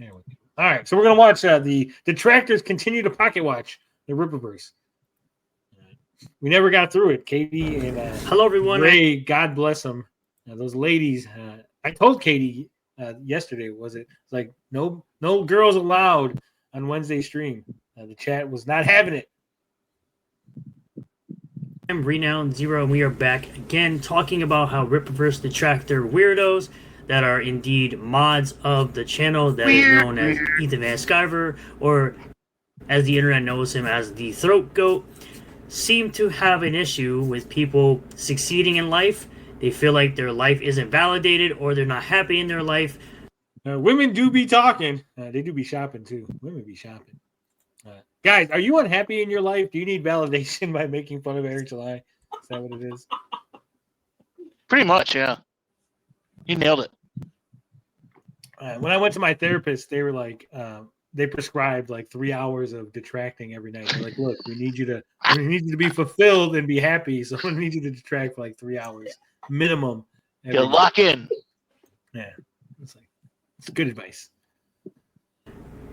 sharing with people. All right, so we're gonna watch the detractors continue to pocket watch the Rippaverse. We never got through it. Katie and hello everyone. Ray, God bless them. Those ladies. I told Katie yesterday. Was it like no girls allowed on Wednesday stream? The chat was not having it. I'm Renowned Zero, and we are back again talking about how Rippaverse detractor weirdos that are indeed mods of the channel that is known as Ethan Van Skyver, or as the internet knows him as the Throat Goat, seem to have an issue with people succeeding in life. They feel like their life isn't validated, or they're not happy in their life. Women do be talking. They do be shopping too. Women be shopping. Guys, are you unhappy in your life? Do you need validation by making fun of Eric July? Is that what it is? Pretty much, yeah. You nailed it. When I went to my therapist, they were like, they prescribed like 3 hours of detracting every night. They're like, look, we need you to be fulfilled and be happy. So we need you to detract for like 3 hours minimum. You lock in. Yeah, it's good advice.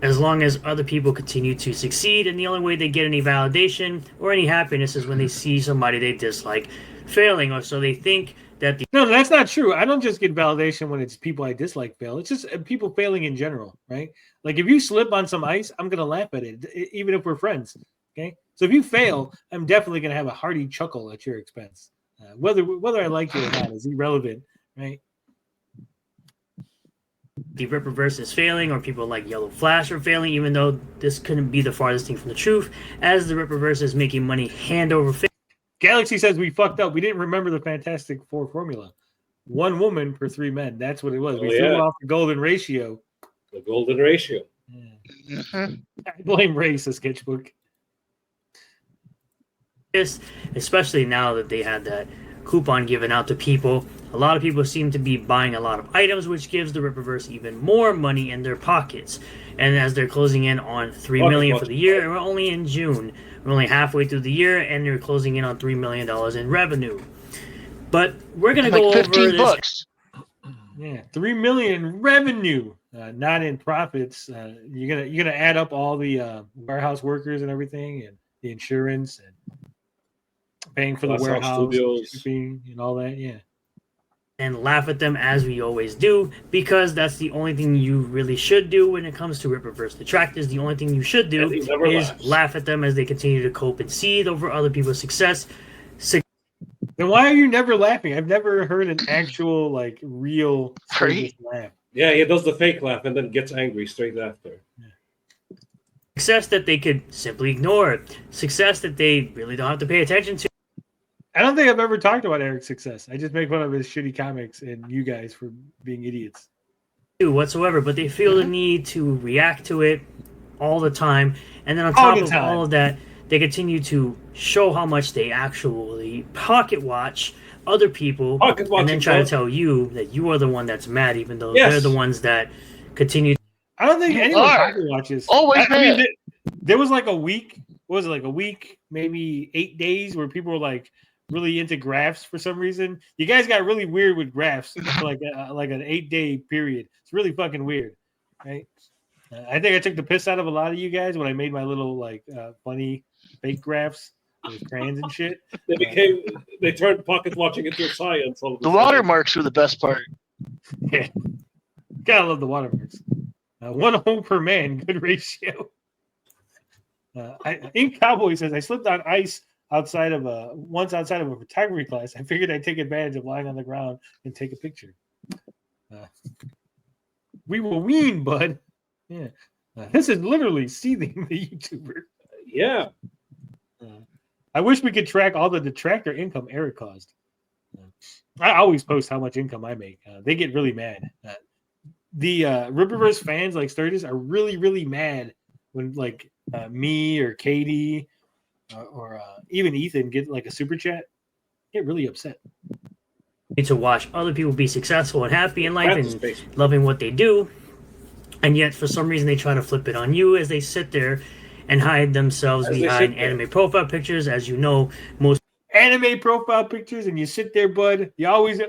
As long as other people continue to succeed, and the only way they get any validation or any happiness is when they see somebody they dislike failing, or so they think that. No, that's not true. I don't just get validation when it's people I dislike fail. It's just people failing in general, right? Like if you slip on some ice, I'm gonna laugh at it, even if we're friends. Okay, so if you fail, I'm definitely gonna have a hearty chuckle at your expense. Whether I like you or not is irrelevant, right? The Rippaverse is failing, or people like Yellow Flash are failing, even though this couldn't be the farthest thing from the truth, as the Rippaverse is making money hand over fist. Galaxy says we fucked up. We didn't remember the Fantastic Four formula. 1 woman per 3 men. That's what it was. We threw off the golden ratio. The golden ratio. Yeah. I blame Ray, says Sketchbook. Especially now that they had that coupon given out to people. A lot of people seem to be buying a lot of items, which gives the Rippaverse even more money in their pockets. And as they're closing in on $3 million for the year, and we're only in June. We're only halfway through the year, and they're closing in on $3 million in revenue. But we're going to go over this. Yeah, $3 million in revenue, not in profits. You're gonna add up all the warehouse workers and everything, and the insurance, and paying for the warehouse, shipping, and all that. Yeah. And laugh at them as we always do, because that's the only thing you really should do when it comes to Rippaverse detractors. The only thing you should do is laugh at them as they continue to cope and seethe over other people's success. Then why are you never laughing? I've never heard an actual, like, real laugh. Yeah, he does the fake laugh and then gets angry straight after. Yeah. Success that they could simply ignore. Success that they really don't have to pay attention to. I don't think I've ever talked about Eric's success. I just make fun of his shitty comics and you guys for being idiots. Whatsoever, but they feel the need to react to it all the time. And then on top of all of that, they continue to show how much they actually pocket watch other people and then try to tell you that you are the one that's mad, even though they're the ones that continue. I don't think anyone pocket watches. Always I mean, there was like a week. What was it, like a week, maybe 8 days, where people were like really into graphs for some reason. You guys got really weird with graphs for like an 8-day period. It's really fucking weird, right? I think I took the piss out of a lot of you guys when I made my little like funny fake graphs with crayons and shit. They turned pocket watching into science. The watermarks were the best part. Yeah, gotta love the watermarks. 1 home per man, good ratio. Ink Cowboy says I slipped on ice outside of a photography class. I figured I'd take advantage of lying on the ground and take a picture. We were weaned, bud. Yeah, this is literally seething the YouTuber. Yeah. I wish we could track all the detractor income Eric caused. I always post how much income I make. They get really mad. The Rippaverse fans like Sturgis are really, really mad when like me or Katie or even Ethan get like a super chat. Get really upset. To watch other people be successful and happy in life and loving what they do, and yet for some reason they try to flip it on you as they sit there and hide themselves behind anime profile pictures. As you know, most anime profile pictures, and you sit there, bud. You always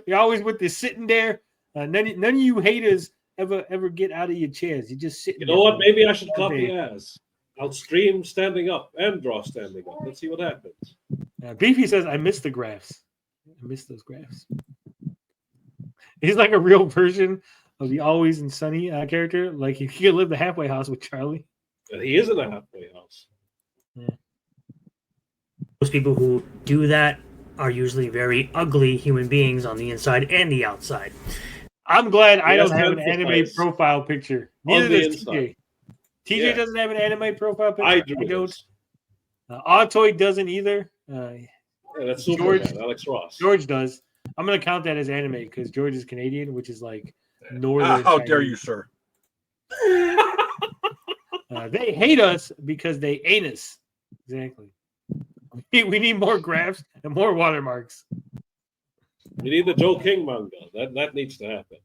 with this sitting there. None of you haters ever get out of your chairs. You just sit. You know what? Maybe I should copy Az. I'll stream standing up and draw standing up. Let's see what happens. Beefy says, I miss the graphs. I miss those graphs. He's like a real version of the Always and Sunny character. Like he could live the halfway house with Charlie. And he is in a halfway house. Yeah. Most people who do that are usually very ugly human beings on the inside and the outside. I'm glad I don't have an anime profile picture. Neither does TJ. TJ doesn't have an anime profile picture. I don't. Autoid doesn't either. That's George, Alex Ross. George does. I'm going to count that as anime because George is Canadian, which is like northern. How dare you, sir? They hate us because they ain't us. Exactly. We need more graphs and more watermarks. We need the Joe King manga. That needs to happen.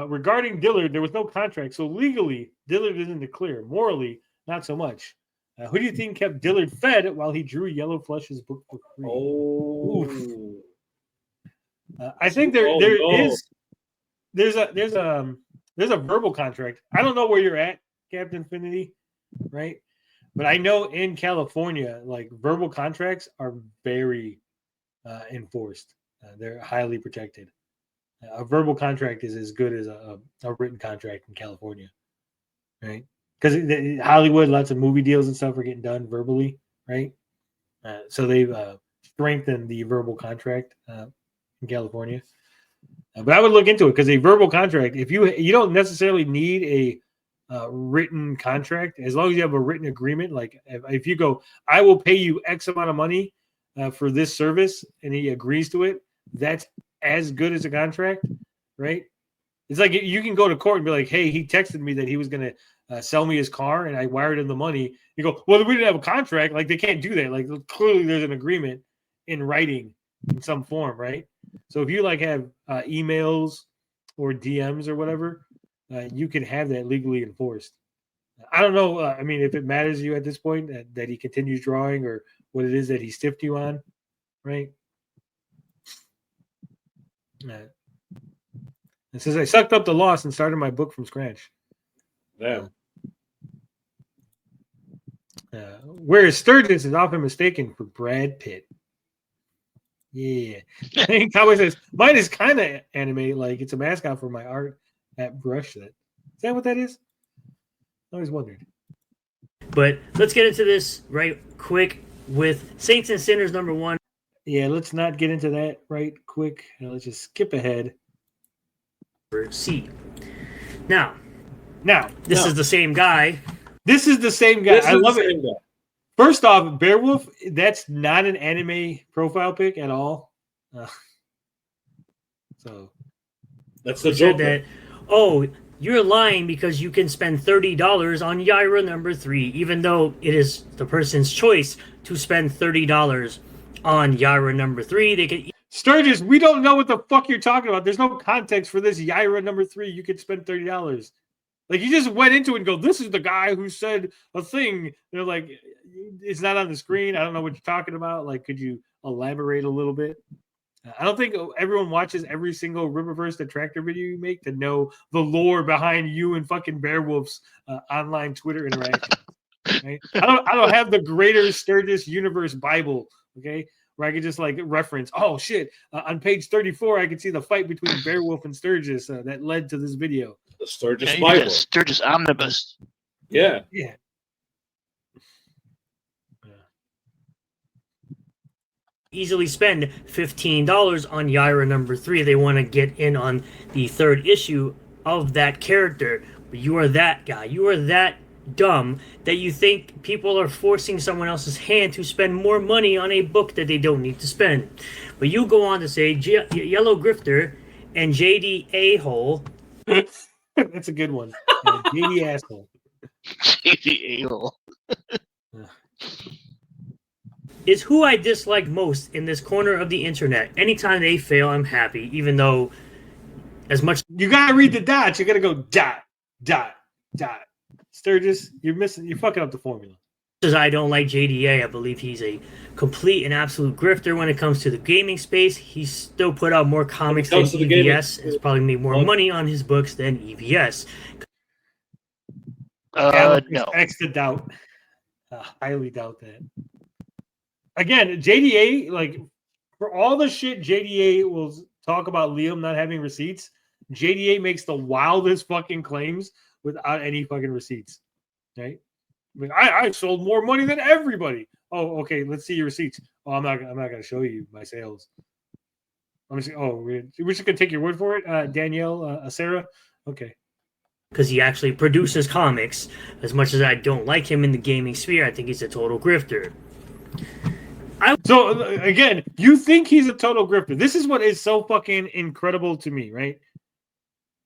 Regarding Dillard, there was no contract, so legally Dillard is in the clear. Morally, not so much. Who do you think kept Dillard fed while he drew Yellow Flush's book for free? I think there's a verbal contract. I don't know where you're at, Captain Infinity, right? But I know in California, like verbal contracts are very enforced. They're highly protected. A verbal contract is as good as a written contract in California, right? Because Hollywood, lots of movie deals and stuff are getting done verbally, right? So they've strengthened the verbal contract in California. But I would look into it because a verbal contract, if you don't necessarily need a written contract, as long as you have a written agreement, like if you go, I will pay you X amount of money for this service, and he agrees to it, that's as good as a contract, right? It's like you can go to court and be like, hey, he texted me that he was going to sell me his car and I wired him the money. You go, well, we didn't have a contract. Like they can't do that. Like clearly there's an agreement in writing in some form, right? So if you like have emails or DMs or whatever, you can have that legally enforced. I don't know. I mean, if it matters to you at this point that he continues drawing or what it is that he stiffed you on, right? It says I sucked up the loss and started my book from scratch. Damn. Whereas Sturgis is often mistaken for Brad Pitt. Yeah. I think Cowboy says mine is kind of anime, like it's a mascot for my art at Brush Set. Is that what that is? I always wondered. But let's get into this right quick with Saints and Sinners #1. Yeah, let's not get into that right quick. Let's just skip ahead. C. Now, this is the same guy. This is the same guy. I love it. First off, Beowulf, that's not an anime profile pic at all. So that's the joke. That, you're lying because you can spend $30 on Yaira #3, even though it is the person's choice to spend $30 on Yaira #3. They can. Sturgis, we don't know what the fuck you're talking about. There's no context for this Yaira #3. You could spend $30. Like you just went into it and go, this is the guy who said a thing. They're like, it's not on the screen. I don't know what you're talking about. Like, could you elaborate a little bit? I don't think everyone watches every single Riververse Attractor video you make to know the lore behind you and fucking Beowulf's online Twitter interaction. Right? I don't have the Greater Sturgis Universe Bible, okay, where I could just like reference, oh shit, on page 34, I could see the fight between Beowulf and Sturgis that led to this video. The Sturgis Bible. Sturgis Omnibus. Yeah. Easily spend $15 on Yaira #3. They want to get in on the 3rd issue of that character. But you are that guy. You are that dumb that you think people are forcing someone else's hand to spend more money on a book that they don't need to spend. But you go on to say Yellow Grifter and JD A-hole. That's a good one. JD Asshole. JD A-hole. Is who I dislike most in this corner of the internet. Anytime they fail, I'm happy, even though as much... You gotta read the dots. You gotta go dot, dot, dot. Sturgis, you're fucking up the formula. As I don't like JDA, I believe he's a complete and absolute grifter when it comes to the gaming space. He's still put out more comics than EVS. Has probably made more money on his books than EVS. No. X to doubt. Highly doubt that. Again, JDA, like, for all the shit JDA will talk about Liam not having receipts, JDA makes the wildest fucking claims without any fucking receipts. Right? I mean, I sold more money than everybody. Oh, okay. Let's see your receipts. Oh, I'm not gonna show you my sales. I'm just. Oh, we're just gonna take your word for it, Danielle, Sarah. Okay. Because he actually produces comics. As much as I don't like him in the gaming sphere, I think he's a total grifter. So again, you think he's a total grifter. This is what is so fucking incredible to me, right?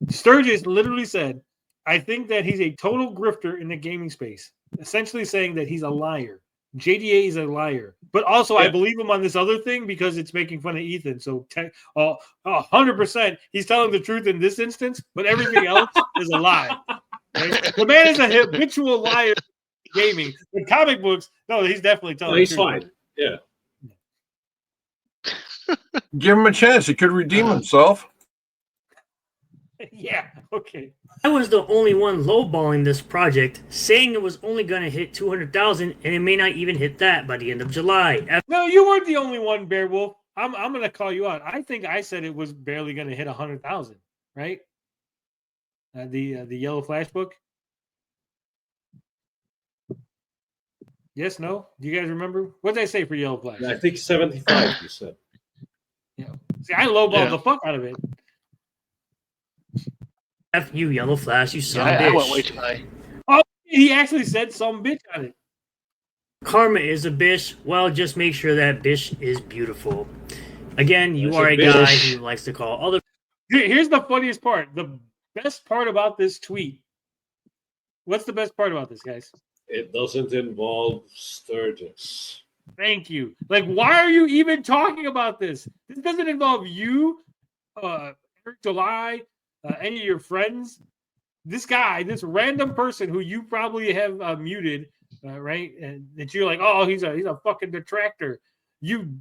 Sturgis literally said, I think that he's a total grifter in the gaming space, essentially saying that he's a liar. JDA is a liar. But also, I believe him on this other thing because it's making fun of Ethan. So 100%, he's telling the truth in this instance, but everything else is a lie. Right? The man is a habitual liar in gaming. In comic books, no, he's definitely telling the truth. He's fine. Yeah. Give him a chance. He could redeem himself. Yeah, okay. I was the only one lowballing this project, saying it was only going to hit 200,000, and it may not even hit that by the end of July. No, you weren't the only one, Bearwolf. I'm going to call you out. I think I said it was barely going to hit 100,000, right? The Yellow Flash book. Yes, no? Do you guys remember? What did I say for Yellow Flash? I think 75, you said. Yeah. See, I lowballed the fuck out of it. F you, Yellow Flash, you son I bitch. went way too high. Oh, he actually said some bitch on it. Karma is a bitch. Well, just make sure that bitch is beautiful. Again, you That's are a a bitch. guy who likes to call other. Here's the funniest part. The best part about this tweet. What's the best part about this, guys? It doesn't involve Sturgis. Thank you. Like, why are you even talking about this? This doesn't involve you, Eric July, any of your friends. This guy, this random person who you probably have muted, right? And that you're like, oh, he's a fucking detractor. You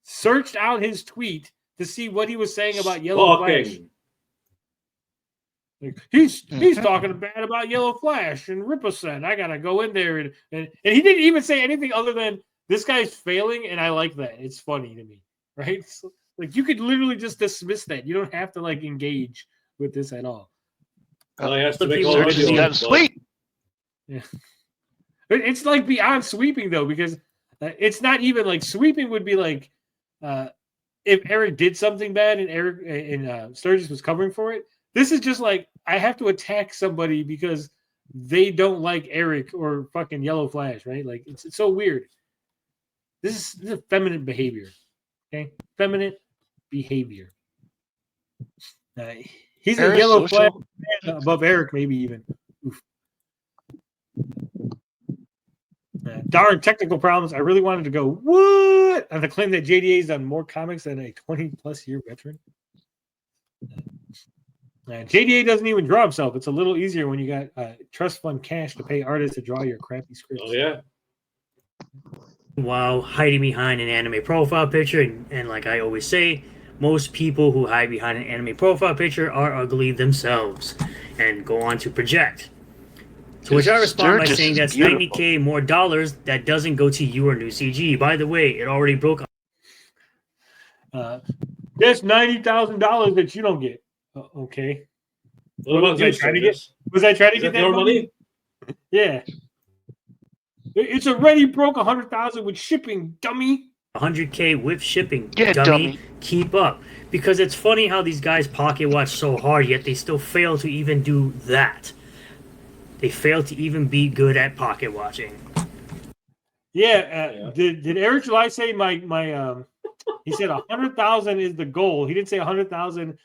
searched out his tweet to see what he was saying about Yellow Flash. Like, he's talking bad about Yellow Flash and Riposen. I gotta go in there and he didn't even say anything other than this guy's failing, and I like that. It's funny to me, right? So, like, you could literally just dismiss that. You don't have to like engage with this at all. I have to make people all are Sturgis got sweet. Yeah, it's like beyond sweeping though, because it's not even like sweeping would be like if Eric did something bad and Eric and Sturgis was covering for it. This is just like I have to attack somebody because they don't like Eric or fucking Yellow Flash, right? Like it's so weird. This is feminine behavior, okay? Feminine behavior. He's a Yellow Flash above Eric, maybe even. Oof. Darn technical problems. I really wanted to go, what? On the claim that JDA's done more comics than a 20-plus year veteran. JDA doesn't even draw himself. It's a little easier when you got trust fund cash to pay artists to draw your crappy scripts. Oh, yeah. While hiding behind an anime profile picture, and like I always say, most people who hide behind an anime profile picture are ugly themselves and go on to project. To which I respond by saying that's $90K more dollars that doesn't go to you or New CG. By the way, it already broke. That's $90,000 that you don't get. Okay. Was I trying to get that your money? Yeah. It's already broke 100,000 with shipping, dummy. 100K with shipping, dummy. Keep up. Because it's funny how these guys pocket watch so hard, yet they still fail to even do that. They fail to even be good at pocket watching. Yeah. Did Eric July say my he said 100,000 is the goal. He didn't say 100,000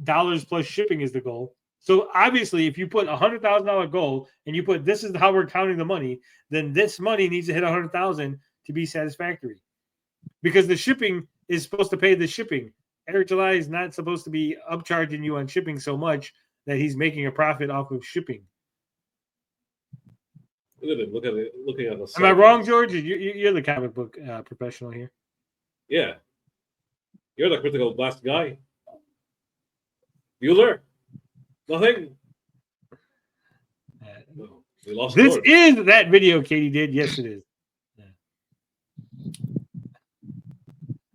dollars plus shipping is the goal. So obviously, if you put $100,000 goal and you put this is how we're counting the money, then this money needs to hit 100,000 to be satisfactory, because the shipping is supposed to pay the shipping. Eric July is not supposed to be upcharging you on shipping so much that he's making a profit off of shipping. Look at him. Look at it. Looking at the. Am I wrong, George? You're the comic book professional here. Yeah. You're the critical blast guy. Bueller. Nothing. No, we lost. This George. is that video Katie did. Yes, it is.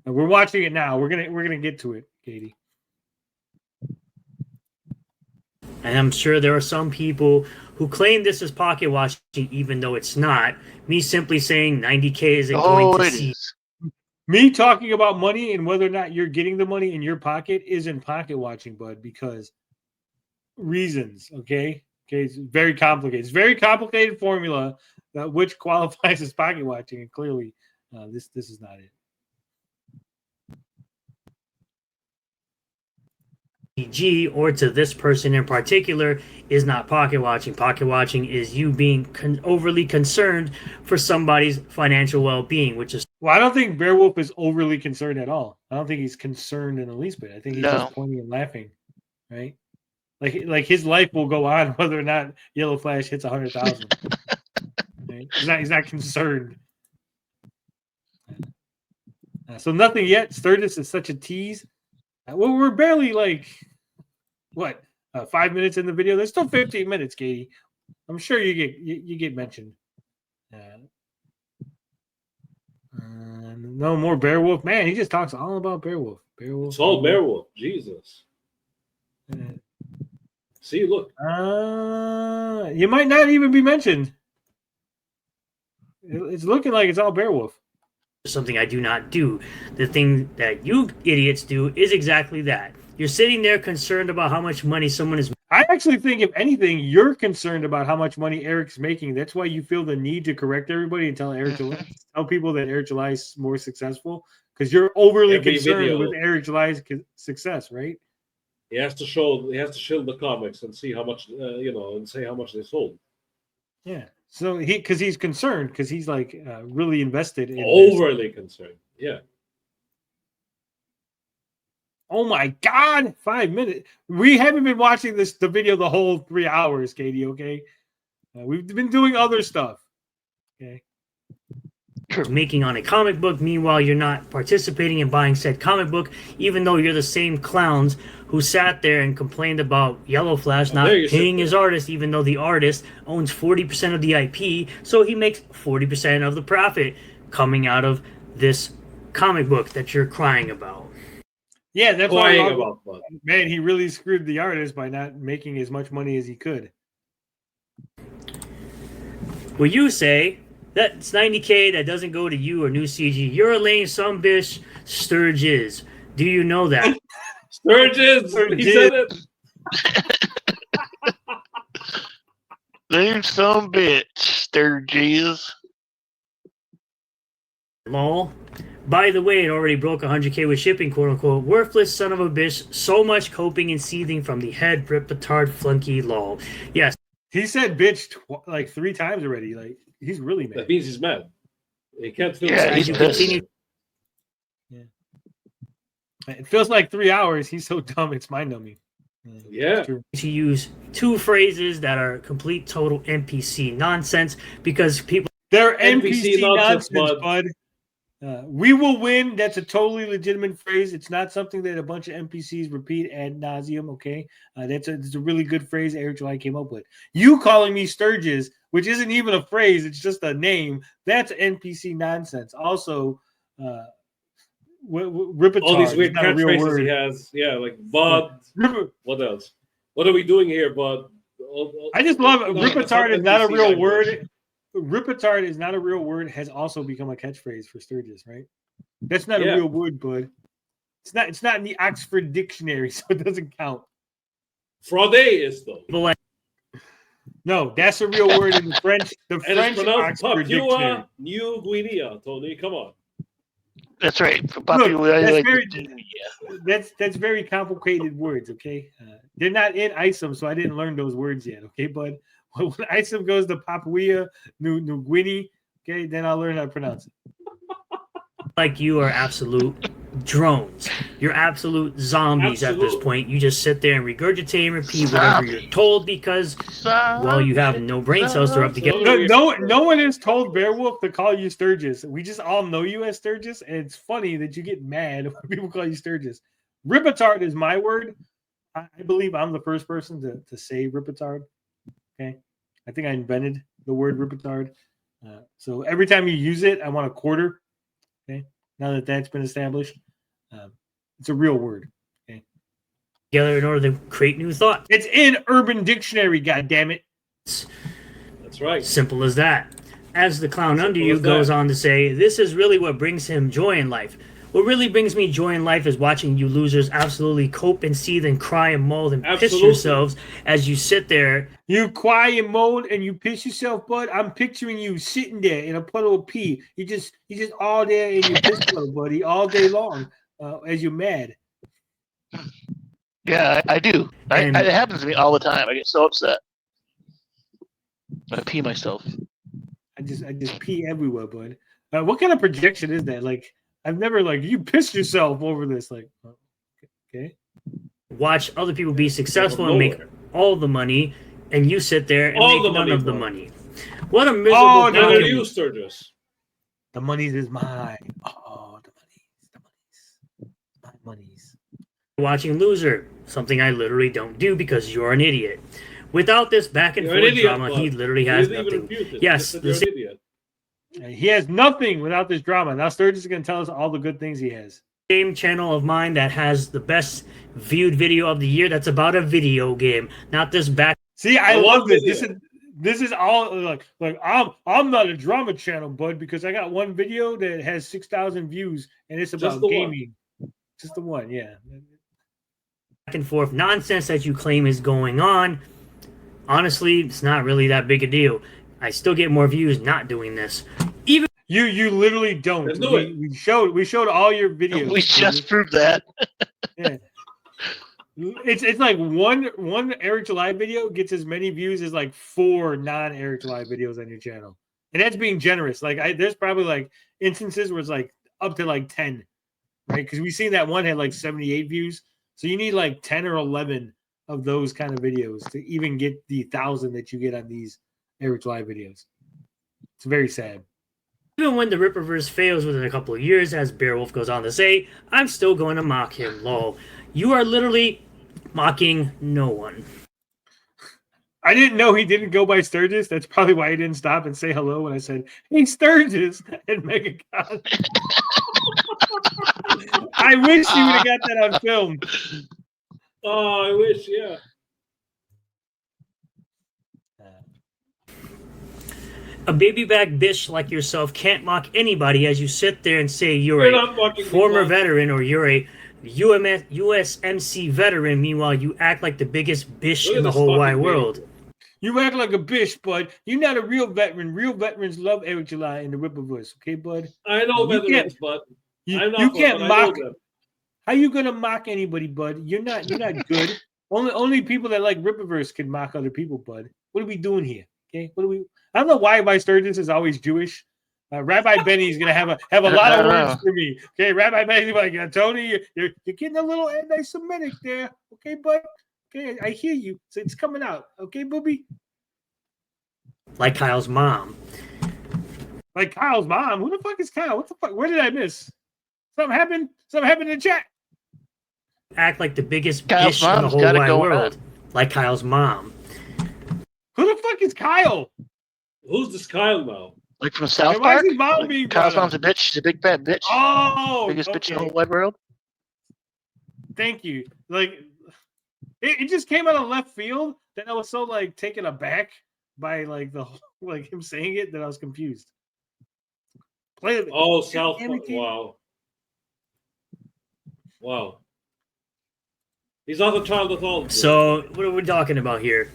And we're watching it now. We're gonna get to it, Katie. And I'm sure there are some people who claim this is pocket watching, even though it's not. Me simply saying 90K isn't going to see. Me talking about money and whether or not you're getting the money in your pocket isn't pocket watching, bud, because reasons, okay? Okay, it's very complicated. It's a very complicated formula which qualifies as pocket watching, and clearly this is not it. Or to this person in particular is not pocket watching. Pocket watching is you being overly concerned for somebody's financial well-being, which is... Well, I don't think Beowulf is overly concerned at all. I don't think he's concerned in the least bit. I think he's just pointing and laughing, right? Like his life will go on whether or not Yellow Flash hits 100,000. Right? He's not concerned. So nothing yet. Sturgis is such a tease. Well, we're barely like 5 minutes in the video. There's still 15 minutes, Katie. I'm sure you get mentioned. No more Beowulf. Man, he just talks all about Beowulf. It's all Beowulf. Jesus. See, look. You might not even be mentioned. It's looking like it's all Beowulf. Something I do not do. The thing that you idiots do is exactly that. You're sitting there concerned about how much money someone is. I actually think, if anything, you're concerned about how much money Eric's making. That's why you feel the need to correct everybody and tell tell people that Eric July is more successful, because you're overly concerned with Eric July's success, right? He has to shield the comics and see how much, and say how much they sold. Yeah. So because he's concerned, because he's like really invested in overly concerned. Yeah. Oh my God! 5 minutes. We haven't been watching the video the whole 3 hours, Katie. Okay, we've been doing other stuff. Okay. Making on a comic book. Meanwhile, you're not participating in buying said comic book, even though you're the same clowns who sat there and complained about Yellow Flash not paying his artist, even though the artist owns 40% of the IP, so he makes 40% of the profit coming out of this comic book that you're crying about. Yeah, that's why about. Man, he really screwed the artist by not making as much money as he could. Well, you say that's 90K that doesn't go to you or New CG. You're a lame sumbitch, Sturgis. Do you know that? Sturgis! He said it! Lame sumbitch, Sturgis. Lol. By the way, it already broke 100K with shipping, quote unquote. Worthless son of a bitch. So much coping and seething from the head rip petard flunky lol. Yes. He said bitch like 3 times already. Like, he's really mad. That means he's mad. He can't feel he's pissed. Yeah. It feels like 3 hours. He's so dumb, it's mind-numbing. Yeah. To use 2 phrases that are complete total NPC nonsense because people... They're NPC nonsense, bud. We will win. That's a totally legitimate phrase. It's not something that a bunch of NPCs repeat ad nauseum. Okay, that's a really good phrase Eric July came up with. You calling me Sturgis, which isn't even a phrase, it's just a name. That's NPC nonsense. Also, Ripetard. All these weird catchphrases he has. Yeah, like bud. What else? What are we doing here, bud? I just love it. Ripetard is not a real word. Ripetard is not a real word, has also become a catchphrase for Sturgis, right? That's not a real word, bud. It's not in the Oxford Dictionary, so it doesn't count. Fraude is though. No, that's a real word in the French. The French Oxford Dictionary. New Guinea, Tony. Come on. That's right. That's very complicated words. Okay, they're not in ISOM, so I didn't learn those words yet. Okay, bud. When ISOM goes to Papua New Guinea, okay, then I'll learn how to pronounce it. Like you are absolute drones. You're absolute zombies at this Absolute. point. You just sit there and regurgitate and repeat whatever you're told because, well, you have no brain cells to rub together. No one has told Beowulf to call you Sturgis. We just all know you as Sturgis, and it's funny that you get mad when people call you Sturgis. Ripetard is my word. I believe I'm the first person to say Ripetard. Okay, I think I invented the word Ripetard. So every time you use it, I want a quarter. Okay, now that that's been established, it's a real word. Okay, Together in order to create new thoughts. it's in Urban Dictionary. God damn it! That's right. Simple as that. As the clown Simple under you as goes that. on to say, this is really what brings him joy in life. What really brings me joy in life is watching you losers absolutely cope and seethe and cry and mold and piss Absolutely. yourselves as you sit there. You cry and moan and you piss yourself, bud. I'm picturing you sitting there in a puddle of pee. You just all there in your piss puddle, buddy, all day long as you're mad. Yeah, I do. And- It happens to me all the time. I get so upset. I pee myself. I just pee everywhere, bud. What kind of projection is that? Like, I've never you pissed yourself over this. Like, okay. Watch other people be successful and make all the money, and you sit there and All make the none money, of the bro. money. What a miserable Oh, no, None fucking- of you, Sturgis. The money's is mine. Oh, the money's my money's. watching Loser, something I literally don't do because you're an idiot. Without this back and You're an forth idiot, drama, bud. he literally You has didn't even nothing. refute it. Yes, You the just said you're an idiot. He has nothing without this drama. Now Sturgis is going to tell us all the good things he has. Same channel of mine that has the best viewed video of the year that's about a video game, not this back. See, I I love love this. video. This is all like I'm not a drama channel, bud, because I got one video that has 6,000 views and it's about the one. gaming. Just the one, yeah. Back and forth nonsense that you claim is going on. Honestly, it's not really that big a deal. I still get more views not doing this. Even You literally don't. Let's do it. We showed all your videos. We just proved that. Yeah. It's like one Eric July video gets as many views as like 4 non-Eric July videos on your channel. And that's being generous. Like there's probably like instances where it's like up to like 10, right? Because we seen that one had like 78 views. So you need like 10 or 11 of those kind of videos to even get the 1,000 that you get on these Eric July videos. It's very sad. Even when the Ripperverse fails within a couple of years, as Beowulf goes on to say, I'm still going to mock him, lol. You are literally mocking no one. I didn't know he didn't go by Sturgis. That's probably why he didn't stop and say hello when I said, "Hey, Sturgis," and Megacon. I wish you would have got that on film. Oh, I wish, yeah. A baby back bitch like yourself can't mock anybody as you sit there and say you're We're a not mocking former people. veteran or you're a USMC veteran. Meanwhile, you act like the biggest bitch Look at in the this whole fucking wide baby. world. You act like a bitch, bud. You're not a real veteran. Real veterans love Eric July and the Ripperverse, okay, bud? I know You veterans, but You, I'm not you one, can't but I know mock. them. How you gonna mock anybody, bud? You're not good. Only people that like Ripperverse can mock other people, bud. What are we doing here? Okay, what are we? I don't know why my Sturgis is always Jewish. Rabbi Benny is gonna have a lot of words for me. Okay, Rabbi Benny's like, Tony, you're getting a little anti-Semitic there. Okay, bud. Okay, I hear you. So it's coming out. Okay, booby. Like Kyle's mom. Like Kyle's mom. Who the fuck is Kyle? What the fuck? Where did I miss? Something happened. Something happened in the chat. Act like the biggest Kyle's bitch in the mom's whole got it wide going world. Like Kyle's mom. Who the fuck is Kyle? Who's this Kyle now? Like from South And why is Park? his mom Like, being Kyle's brought mom's a bitch. She's a big fat bitch. Oh, Biggest bitch in the okay. whole wide world. Thank you. Like it just came out of left field that I was so like taken aback by like the like him saying it that I was confused. Play it. Oh, South Park. Imitate- Wow. Wow. He's not a child at all. So, what are we talking about here?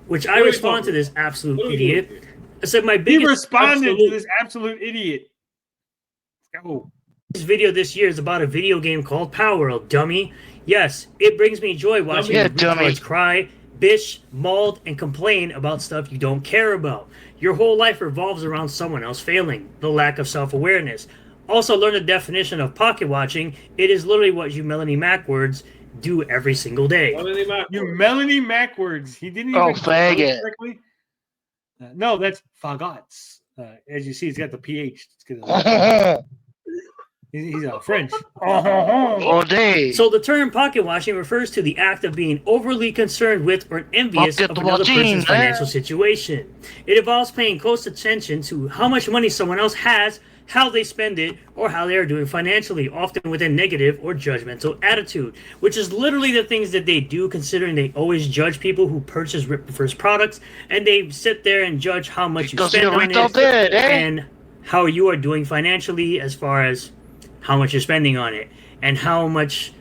Which I What are we respond to talking this absolute What are we doing idiot. here? I said my He biggest responded absolute- to this absolute idiot. Let's go. video this year is about a video game called Power World, dummy. Yes, it brings me joy watching Yeah, you dummy. retards cry, bitch, mauled, and complain about stuff you don't care about. Your whole life revolves around someone else failing, the lack of self-awareness. Also, learn the definition of pocket watching. It is literally what you Melanie Mac words do every single day. You Melanie Mac words. He didn't even faggot. it correctly. No, that's fagots. As you see, he's got the PH. He's French. All day. So the term pocket watching refers to the act of being overly concerned with or envious of another person's financial situation. It involves paying close attention to how much money someone else has, how they spend it, or how they are doing financially, often with a negative or judgmental attitude, which is literally the things that they do, considering they always judge people who purchase Rip-First products, and they sit there and judge how much you spend on it and how you are doing financially as far as how much you're spending on it and how much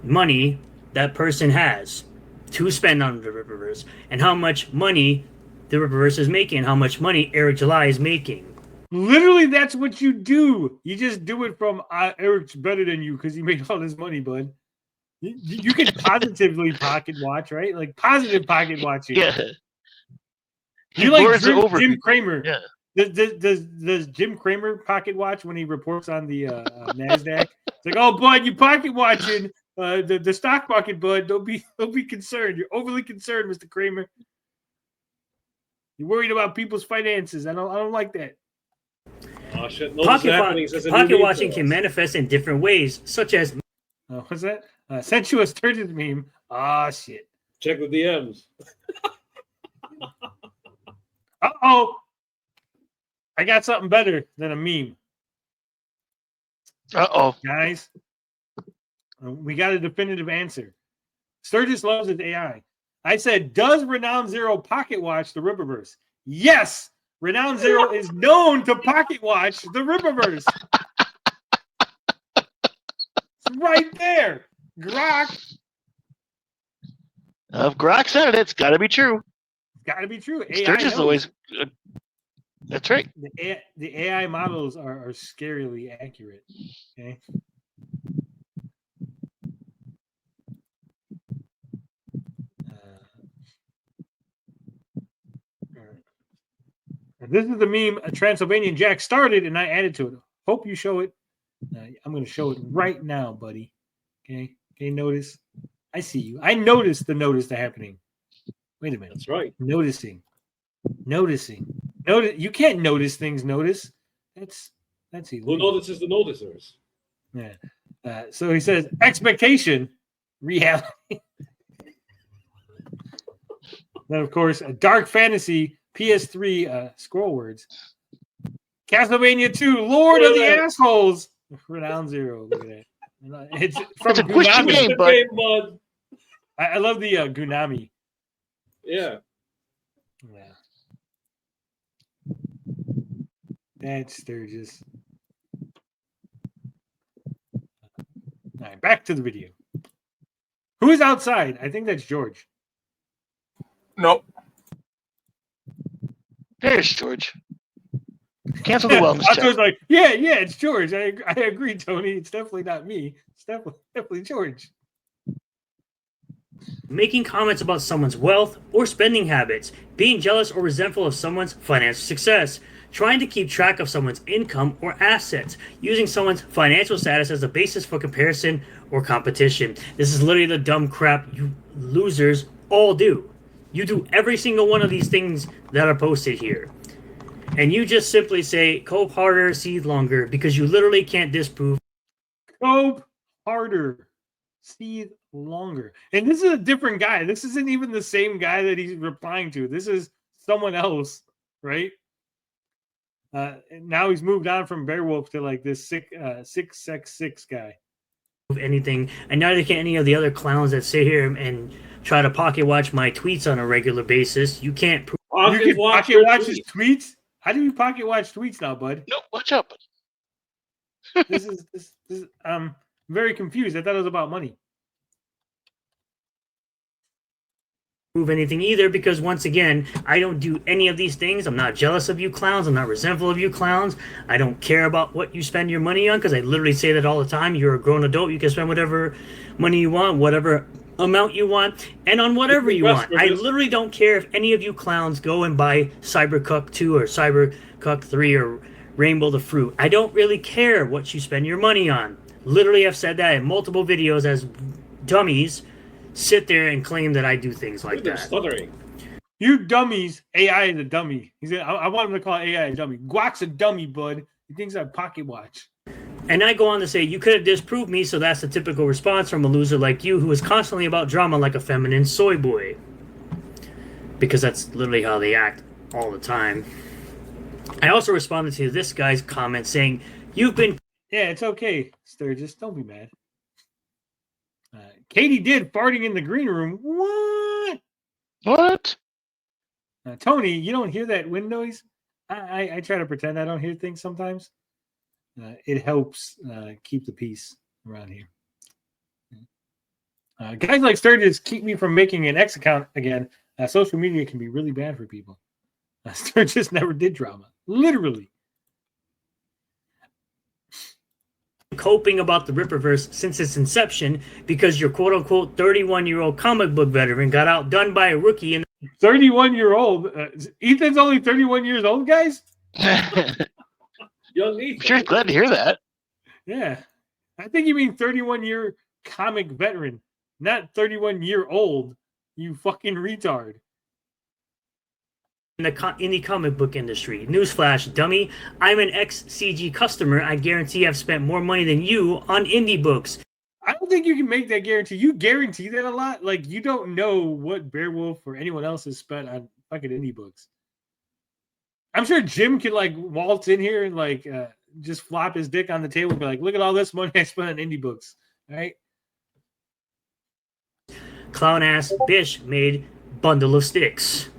money that person has to spend on the Rip-First and how much money the Rip-First is making, how much money Eric July is making. Literally, that's what you do. You just do it from Eric's better than you because he made all this money, bud. You can positively pocket watch, right? Like positive pocket watching. Yeah. You like Jim Cramer. Yeah. Does Jim Cramer pocket watch when he reports on the NASDAQ? It's like, oh, bud, you pocket watching the stock market, bud. Don't be concerned. You're overly concerned, Mr. Cramer. You're worried about people's finances. I don't like that. Oh, shit. Pocket watching can manifest in different ways, such as what's that? Sensuous Sturgis meme. Ah, shit. Check the DMs. Uh-oh. I got something better than a meme. Uh-oh. Guys, we got a definitive answer. Sturgis loves his AI. I said, does Renown Zero pocket watch the Rippaverse? Yes! Renown Zero is known to pocket watch the Rippaverse. It's right there. Grok. If Grok said it, it's got to be true. It's got to be true. Sturgis is always... That's right. The AI models are scarily accurate. Okay. This is the meme a Transylvanian Jack started, and I added to it. Hope you show it. I'm going to show it right now, buddy. Okay. Okay. Notice. I see you. I noticed the notice that's happening. Wait a minute. That's right. Noticing. Notice. You can't notice things. Notice. That's illegal. Who notices the noticers? Yeah. So he says expectation, reality. Then of course a dark fantasy PS3 scroll words. Castlevania 2, Lord of the Assholes. Renown Zero. Look at that. It's from a question game, bud. I love the Gunami. Yeah. Yeah. That's Sturgis. All right, back to the video. Who is outside? I think that's George. Nope. There's George. Cancel the wellness check. I was like, yeah, it's George. I agree, Tony. It's definitely not me. It's definitely George. Making comments about someone's wealth or spending habits, being jealous or resentful of someone's financial success, trying to keep track of someone's income or assets, using someone's financial status as a basis for comparison or competition. This is literally the dumb crap you losers all do. You do every single one of these things that are posted here. And you just simply say, cope harder, seethe longer, because you literally can't disprove. Cope harder, seethe longer. And this is a different guy. This isn't even the same guy that he's replying to. This is someone else, right? Now he's moved on from Beowulf to like this 666 guy. Anything, and neither can any of the other clowns that sit here and try to pocket watch my tweets on a regular basis. You can't prove. You can pocket watch his tweets? How do you pocket watch tweets now, bud? No, watch out. This is I'm very confused. I thought it was about money. Prove anything either, because once again, I don't do any of these things. I'm not jealous of you clowns. I'm not resentful of you clowns. I don't care about what you spend your money on, because I literally say that all the time. You're a grown adult. You can spend whatever money you want, whatever amount you want, and on whatever you want. I literally don't care if any of you clowns go and buy Cybercuck 2 or Cybercuck 3 or Rainbow the fruit. I don't really care what you spend your money on. Literally, I've said that in multiple videos as dummies sit there and claim that I do things like that. Stuttering. You dummies. AI is a dummy. I want him to call AI a dummy. Guac's a dummy, bud. He thinks I pocket watch. And I go on to say, you could have disproved me, so that's the typical response from a loser like you who is constantly about drama like a feminine soy boy. Because that's literally how they act all the time. I also responded to this guy's comment saying, you've been... Yeah, it's okay, Sturgis. Don't be mad. Katie did farting in the green room. What? What? Tony, you don't hear that wind noise? I try to pretend I don't hear things sometimes. It helps keep the peace around here. Guys like Sturgis keep me from making an X account again. Social media can be really bad for people. Sturgis never did drama. Literally. Coping about the Ripperverse since its inception because your quote-unquote 31-year-old comic book veteran got outdone by a rookie in 31-year-old. Ethan's only 31 years old, guys? Young Ethan. Sure, glad to hear that. Yeah. I think you mean 31-year comic veteran, not 31-year-old, you fucking retard. in the indie comic book industry. Newsflash, dummy. I'm an ex-CG customer. I guarantee I've spent more money than you on indie books. I don't think you can make that guarantee. You guarantee that a lot. Like, you don't know what Beowulf or anyone else has spent on fucking indie books. I'm sure Jim could, like, waltz in here and, like, just flop his dick on the table and be like, look at all this money I spent on indie books. All right? Clown-ass Bish made bundle of sticks.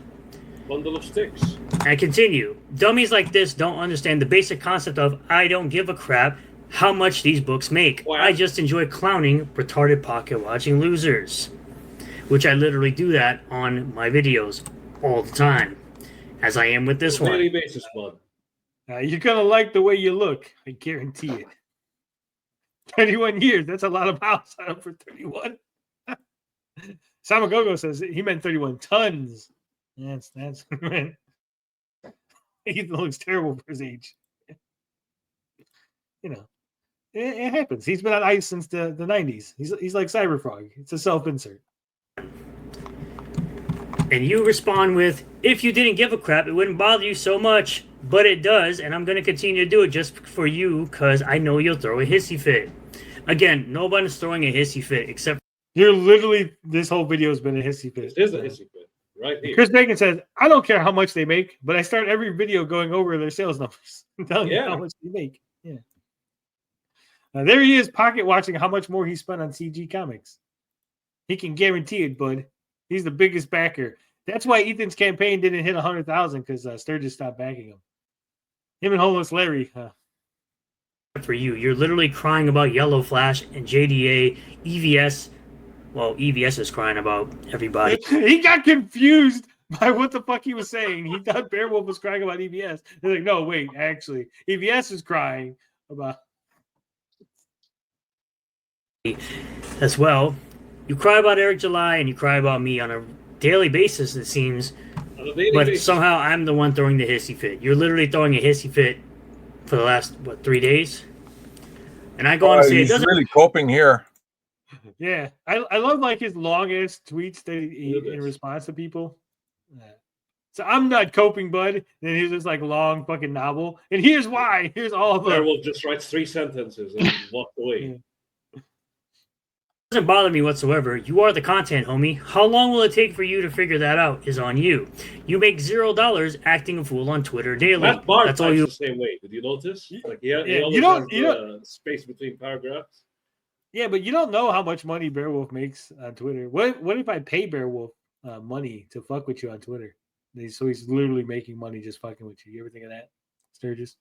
Bundle of sticks. I continue. Dummies like this don't understand the basic concept of I don't give a crap how much these books make. Wow. I just enjoy clowning retarded pocket watching losers. Which I literally do that on my videos all the time. As I am with this On a daily one. basis, bud. You're going to like the way you look. I guarantee it. 31 years. That's a lot of pounds for 31. Samagogo says he meant 31 tons. That's man. Ethan looks terrible for his age. You know, it happens. He's been on ice since the 90s. He's like Cyberfrog. It's a self-insert. And you respond with, if you didn't give a crap, it wouldn't bother you so much. But it does, and I'm going to continue to do it just for you because I know you'll throw a hissy fit. Again, nobody's throwing a hissy fit except... You're literally, this whole video has been a hissy fit. It is a hissy fit. Right here. Chris Bacon says, I don't care how much they make, but I start every video going over their sales numbers and telling you how much they make. Yeah. There he is, pocket watching how much more he spent on CG Comics. He can guarantee it, bud. He's the biggest backer. That's why Ethan's campaign didn't hit 100,000 because Sturgis stopped backing him. Him and Homeless Larry. For you. You're literally crying about Yellow Flash and JDA, EVS. Well, EVS is crying about everybody. He got confused by what the fuck he was saying. He thought Beowulf was crying about EVS. They're like, no, wait, actually, EVS is crying about... As well, you cry about Eric July and you cry about me on a daily basis, it seems. On a daily But basis. somehow I'm the one throwing the hissy fit. You're literally throwing a hissy fit for the last, 3 days? And I go on to say, it he's doesn't... really coping here. Yeah, I love like his longest tweets that he in response to people. So I'm not coping, bud. And here's this like long fucking novel, and here's why. Here's all of them. Werewolf just writes 3 sentences and walked away. It doesn't bother me whatsoever. You are the content, homie. How long will it take for you to figure that out is on you. You make $0 acting a fool on Twitter daily. Matt Barr That's all types you... the same way. Did you notice? Like he Yeah, always you don't- has space between paragraphs. Yeah, but you don't know how much money Beowulf makes on Twitter. What if I pay Beowulf money to fuck with you on Twitter? So he's literally making money just fucking with you. You ever think of that, Sturgis?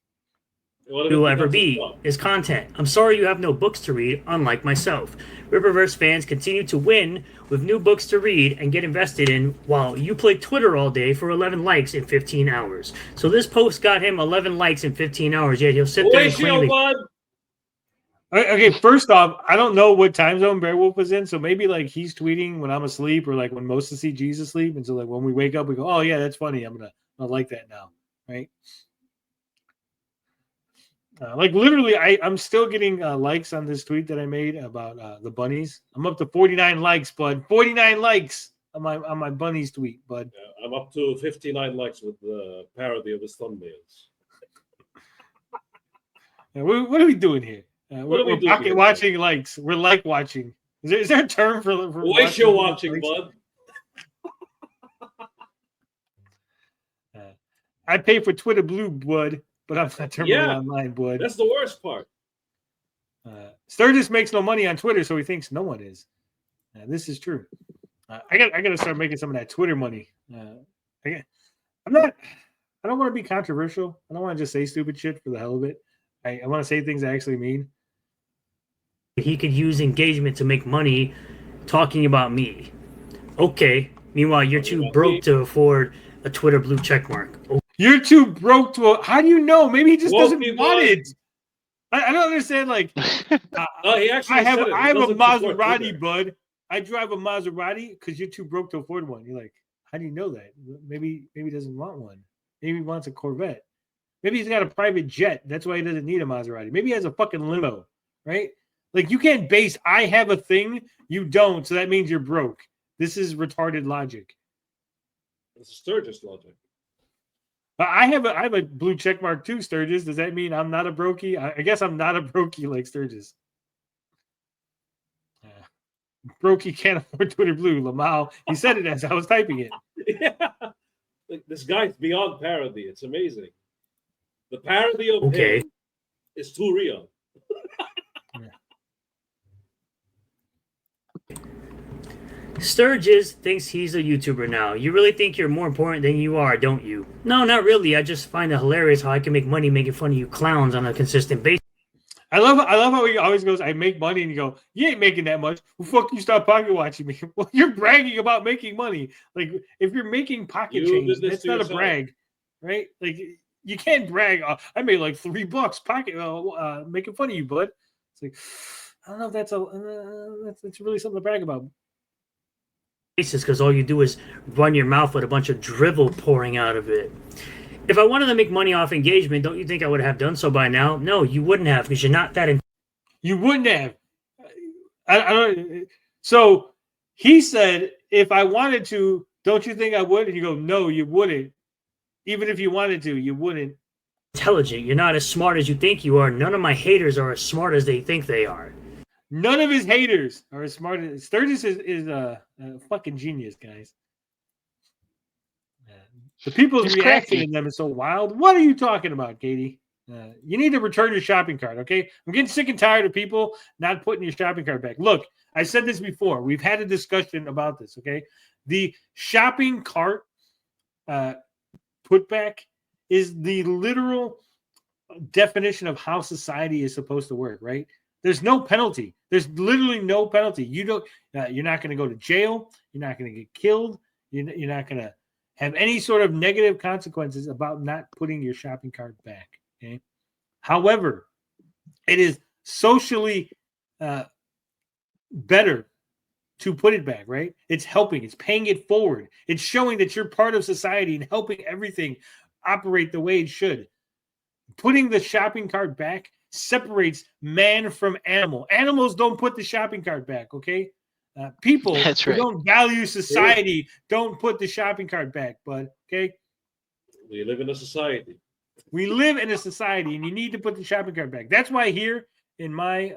What if Who it will ever becomes a be job? is content. I'm sorry you have no books to read, unlike myself. Ripperverse fans continue to win with new books to read and get invested in while you play Twitter all day for 11 likes in 15 hours. So this post got him 11 likes in 15 hours, yet he'll sit there and claim... Horatio, bud! Okay, first off, I don't know what time zone Beowulf was in, so maybe like he's tweeting when I'm asleep or like when most of CG's asleep, and so like when we wake up, we go, "Oh yeah, that's funny. I'm gonna like that now," right? Like literally, I'm still getting likes on this tweet that I made about the bunnies. I'm up to 49 likes, bud. 49 likes on my bunnies tweet, bud. I'm up to 59 likes with the parody of his thumbnails. What are we doing here? We're doing pocket here, watching likes. We're like watching. Is there a term for Waste your watching, bud? I pay for Twitter Blue, bud, but I'm not terminally online, bud. That's the worst part. Sturgis makes no money on Twitter, so he thinks no one is. This is true. I got to start making some of that Twitter money. I don't want to be controversial. I don't want to just say stupid shit for the hell of it. I want to say things I actually mean. He could use engagement to make money talking about me. Okay. Meanwhile, you're too broke to afford a Twitter blue checkmark. Oh. You're too broke to. How do you know? Maybe he just doesn't want it. I don't understand. Like, he actually I have a Maserati, Twitter. bud. I drive a Maserati because you're too broke to afford one. You're like, how do you know that? Maybe he doesn't want one. Maybe he wants a Corvette. Maybe he's got a private jet. That's why he doesn't need a Maserati. Maybe he has a fucking limo, right? Like, you can't base I have a thing, you don't, so that means you're broke. This is retarded logic. It's Sturgis logic. I have a blue check mark too, Sturgis. Does that mean I'm not a brokey? I guess I'm not a brokey like Sturgis. Brokey can't afford Twitter Blue. Lamal, he said it as I was typing it. Yeah. Like, this guy's beyond parody. It's amazing. The parody of him is too real. Sturgis thinks he's a YouTuber now. You really think you're more important than you are, don't you? No, not really. I just find it hilarious how I can make money making fun of you clowns on a consistent basis. I love how he always goes, I make money, and you go, you ain't making that much. Well, fuck you, stop pocket watching me. Well, you're bragging about making money. Like, if you're making pocket change, that's not a brag, right? Like, you can't brag. I made like $3 pocket making fun of you, bud. It's like, I don't know if that's really something to brag about. Because all you do is run your mouth with a bunch of drivel pouring out of it. If I wanted to make money off engagement, don't you think I would have done so by now? No, you wouldn't have, because you're not that. You wouldn't have. I don't. So he said, if I wanted to, don't you think I would? And you go, no, you wouldn't. Even if you wanted to, you wouldn't. Intelligent. You're not as smart as you think you are. None of my haters are as smart as they think they are. None of his haters are as smart as Sturgis is a fucking genius, guys. The people's reaction to them is so wild. What are you talking about, Katie? You need to return your shopping cart, okay? I'm getting sick and tired of people not putting your shopping cart back. Look, I said this before. We've had a discussion about this, okay? The shopping cart put back is the literal definition of how society is supposed to work, right? There's no penalty. There's literally no penalty. You're not going to go to jail. You're not going to get killed. You're not going to have any sort of negative consequences about not putting your shopping cart back. Okay. However, it is socially better to put it back, right? It's helping. It's paying it forward. It's showing that you're part of society and helping everything operate the way it should. Putting the shopping cart back separates man from animal. Animals don't put the shopping cart back, okay? People who don't value society don't put the shopping cart back, bud, okay? We live in a society. We live in a society, and you need to put the shopping cart back. That's why here in my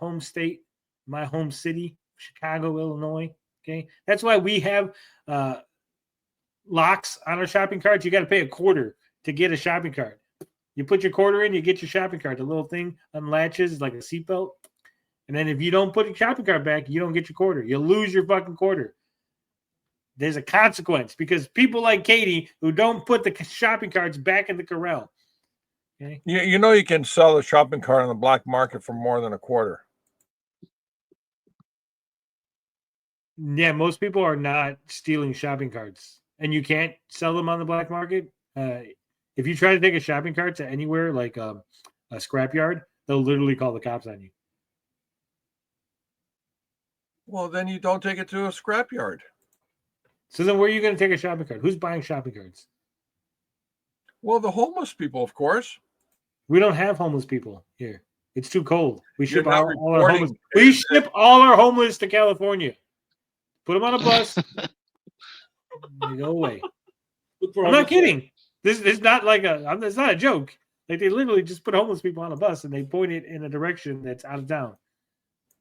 home state, my home city, Chicago, Illinois, okay? That's why we have locks on our shopping carts. You got to pay $0.25 to get a shopping cart. You put your quarter in, you get your shopping cart. The little thing unlatches, it's like a seatbelt. And then if you don't put your shopping cart back, you don't get your quarter. You lose your fucking quarter. There's a consequence because people like Katie who don't put the shopping carts back in the corral. Okay? You know you can sell a shopping cart on the black market for more than $0.25. Yeah, most people are not stealing shopping carts. And you can't sell them on the black market. If you try to take a shopping cart to anywhere like a scrapyard, they'll literally call the cops on you. Well, then you don't take it to a scrapyard. So then where are you going to take a shopping cart? Who's buying shopping carts? Well, the homeless people, of course. We don't have homeless people here. It's too cold. We You're ship not all our homeless. reporting- We ship all our homeless to California. Put them on a bus. They go away. I'm not kidding. This is not like it's not a joke. Like they literally just put homeless people on a bus and they point it in a direction that's out of town.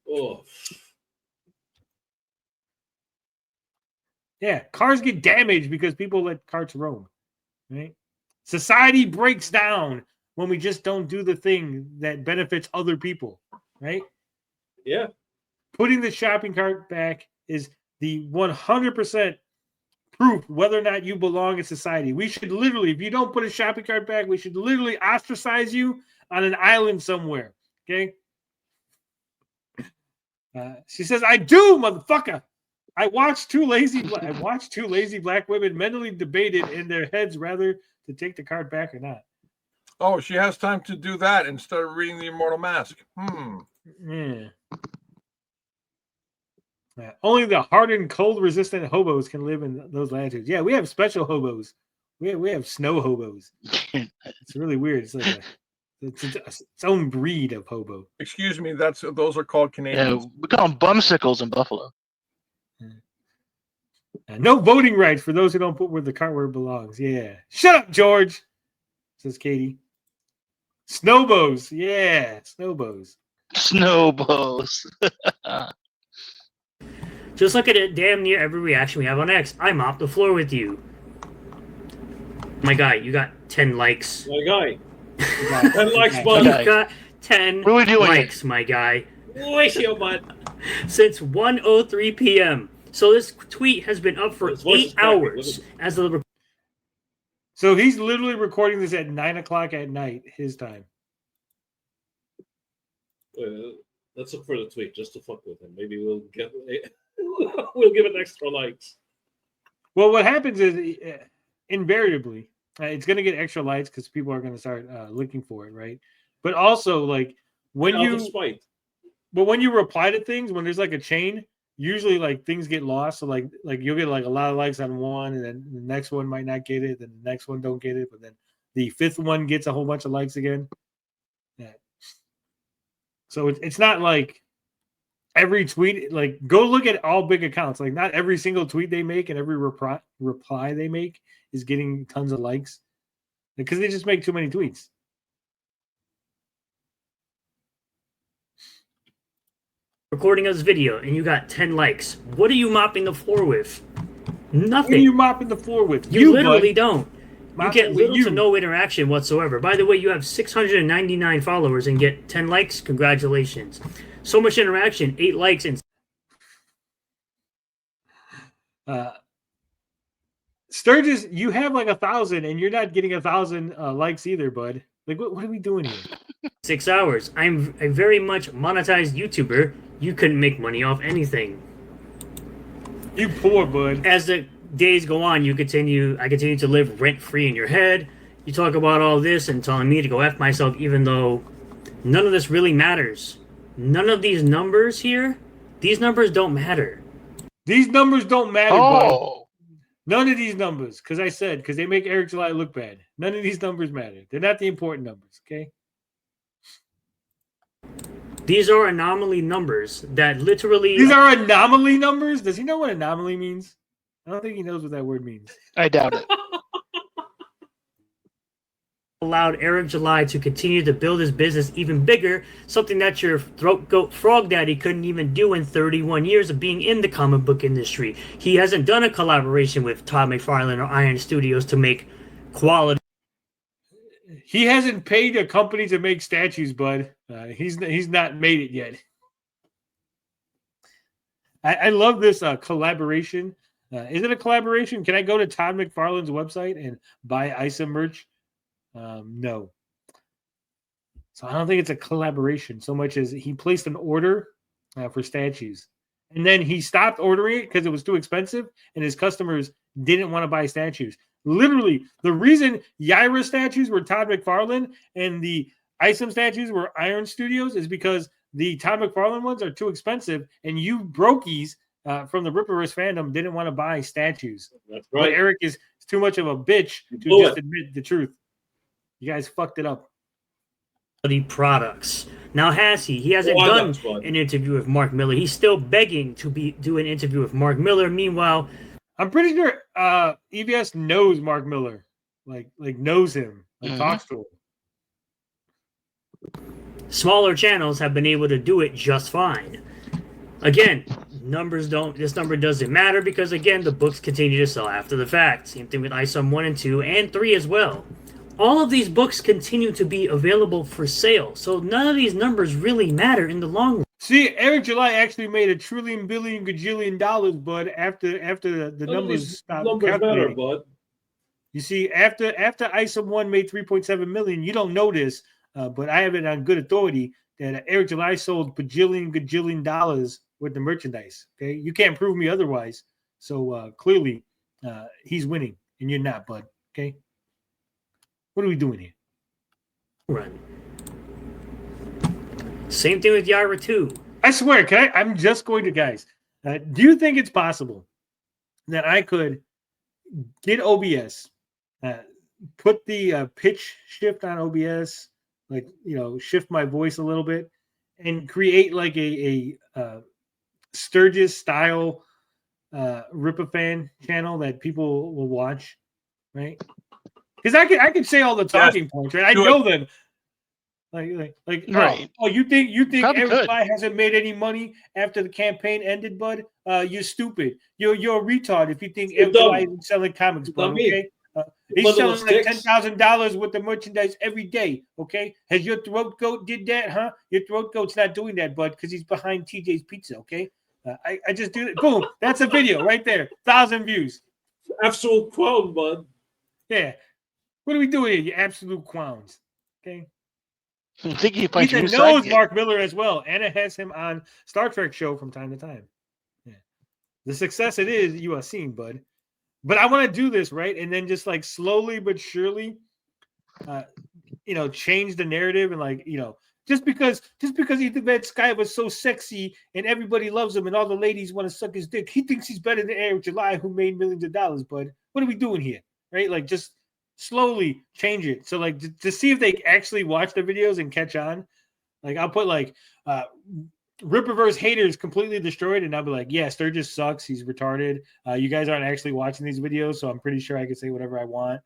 Oh. Yeah, cars get damaged because people let carts roam. Right? Society breaks down when we just don't do the thing that benefits other people. Right? Yeah. Putting the shopping cart back is the 100% proof whether or not you belong in society. We should literally, if you don't put a shopping cart back, we should literally ostracize you on an island somewhere. Okay? She says, "I do, motherfucker. I watched two lazy black women mentally debated in their heads whether to take the cart back or not." Oh, she has time to do that instead of reading the Immortal Mask. Yeah. Only the hardened, cold-resistant hobos can live in those latitudes. Yeah, we have special hobos. We have snow hobos. It's really weird. It's like its own breed of hobo. Excuse me, those are called Canadians. Yeah, we call them bumsicles in Buffalo. No voting rights for those who don't put where the cart where it belongs. Yeah. Shut up, George, says Katie. Snowbows. Yeah, snowbows. Snowballs. Just look at it. Damn near every reaction we have on X. I mop the floor with you. My guy, you got 10 likes. My guy. 10 likes, bud. You got 10 What are we doing likes, my guy. Wish you, bud. Since 1:03 p.m. So this tweet has been up for 8 hours as the. So he's literally recording this at 9:00 at night, his time. Let's look for the tweet just to fuck with him. Maybe we'll give it extra likes. Well, what happens is invariably it's going to get extra likes because people are going to start looking for it, right? But also, like when you reply to things, when there's like a chain, usually like things get lost. So like you'll get like a lot of likes on one, and then the next one might not get it, then the next one don't get it, but then the fifth one gets a whole bunch of likes again. Yeah. So it's not like every tweet, like go look at all big accounts. Like not every single tweet they make and every reply they make is getting tons of likes because they just make too many tweets. Recording us video and you got 10 likes. What are you mopping the floor with? Nothing. What are you mopping the floor with? You literally don't. You Mopping get with little you. to no interaction whatsoever. By the way, you have 699 followers and get 10 likes. Congratulations. So much interaction, 8 likes and Sturgis, you have like 1,000 and you're not getting 1,000 likes either, bud. Like what are we doing here? 6 hours. I'm a very much monetized YouTuber. You couldn't make money off anything. You poor, bud. As the days go on, I continue to live rent-free in your head. You talk about all this and telling me to go F myself, even though none of this really matters. None of these numbers here, these numbers don't matter. These numbers don't matter, bud. Oh, None of these numbers, because they make Eric July look bad. None of these numbers matter. They're not the important numbers, okay? These are anomaly numbers that literally... These are anomaly numbers? Does he know what anomaly means? I don't think he knows what that word means. I doubt it. allowed Eric July to continue to build his business even bigger, something that your throat goat frog daddy couldn't even do in 31 years of being in the comic book industry. He hasn't done a collaboration with Todd McFarlane or Iron Studios to make quality. He hasn't paid a company to make statues, bud. He's not made it yet. I love this collaboration. Is it a collaboration? Can I go to Todd McFarlane's website and buy ISA merch? No. So I don't think it's a collaboration so much as he placed an order for statues. And then he stopped ordering it because it was too expensive and his customers didn't want to buy statues. Literally, the reason Yaira statues were Todd McFarlane and the ISIM statues were Iron Studios is because the Todd McFarlane ones are too expensive, and you brokies from the Ripperverse fandom didn't want to buy statues. That's right. But Eric is too much of a bitch to just admit the truth. You guys fucked it up. products. Now has he? He hasn't done an interview with Mark Miller. He's still begging to do an interview with Mark Miller. Meanwhile, I'm pretty sure EBS knows Mark Miller, like knows him, like talks to him. Smaller channels have been able to do it just fine. Again, this number doesn't matter because again, the books continue to sell after the fact. Same thing with ISOM 1 and 2 and 3 as well. All of these books continue to be available for sale, so none of these numbers really matter in the long run. See, Eric July actually made $1 trillion, billion, gajillion dollars, bud. After the numbers stopped calculating. Bud. You see, after ISOM 1 made 3.7 million, you don't know this, but I have it on good authority that Eric July sold bajillion, gajillion dollars worth of merchandise. Okay, you can't prove me otherwise. So clearly, he's winning, and you're not, bud. Okay. What are we doing here? Run. Same thing with Yara 2. I swear, I'm just going to, guys. Do you think it's possible that I could get OBS, put the pitch shift on OBS, like, shift my voice a little bit, and create like a Sturgis style Rip-A-Fan channel that people will watch, right? Because I can say all the talking points, right? I know them. Like, right. Oh, you think Everybody hasn't made any money after the campaign ended, bud? You're stupid. You're a retard if you think everybody is selling comics, bud. Okay, he's selling like $10,000 worth of merchandise every day. Okay, has your throat goat did that? Huh? Your throat goat's not doing that, bud, because he's behind TJ's Pizza. Okay, I just do it. Boom, that's a video right there, 1,000 views. Absolute clown, bud. Yeah. What are we doing here, you absolute clowns? Okay. Ethan knows Mark Miller as well. Anna has him on Star Trek show from time to time. Yeah. The success it is, you are seeing, bud. But I want to do this, right? And then just like slowly but surely, change the narrative and just because Ethan Van Sky was so sexy and everybody loves him and all the ladies want to suck his dick, he thinks he's better than Eric July, who made millions of dollars, bud. What are we doing here? Right? Like, just slowly change it. So like to see if they actually watch the videos and catch on. Like I'll put like Rippaverse haters completely destroyed, and I'll be like, yeah, Sturgis sucks. He's retarded. You guys aren't actually watching these videos, so I'm pretty sure I can say whatever I want.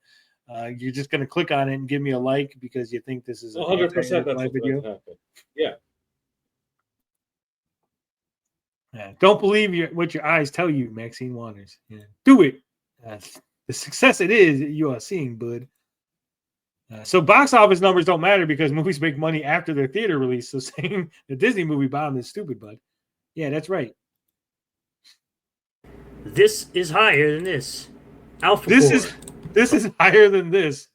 You're just gonna click on it and give me a like because you think this is 100%. That's video. Yeah. Yeah. Don't believe what your eyes tell you, Maxine Waters. Yeah. Do it. The success it is you are seeing, bud. So box office numbers don't matter because movies make money after their theater release. So saying the Disney movie bombed is stupid, bud. Yeah, that's right. This is higher than this. Alpha This is higher than this.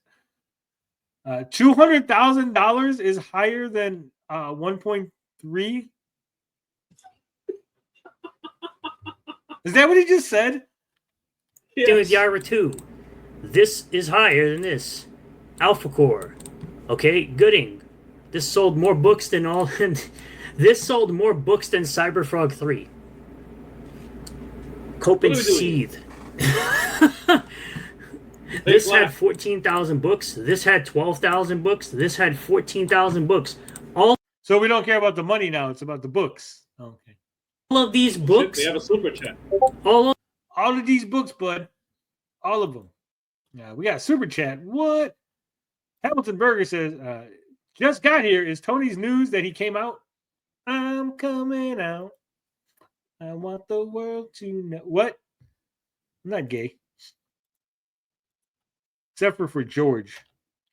$200,000 is higher than 1.3. Is that what he just said? Yes. With Yara 2. This is higher than this. Alpha Core. Okay, Gooding. This sold more books than this sold more books than Cyberfrog 3. Cope and Seethe. This had 14,000 books. This had 12,000 books. This had 14,000 books. So we don't care about the money now. It's about the books. Okay. All of these books. They have a super chat. All of these books, bud. All of them. Yeah, we got super chat. What? Hamilton Berger says, just got here. Is Tony's news that he came out? I'm coming out. I want the world to know. What? I'm not gay. Except for George.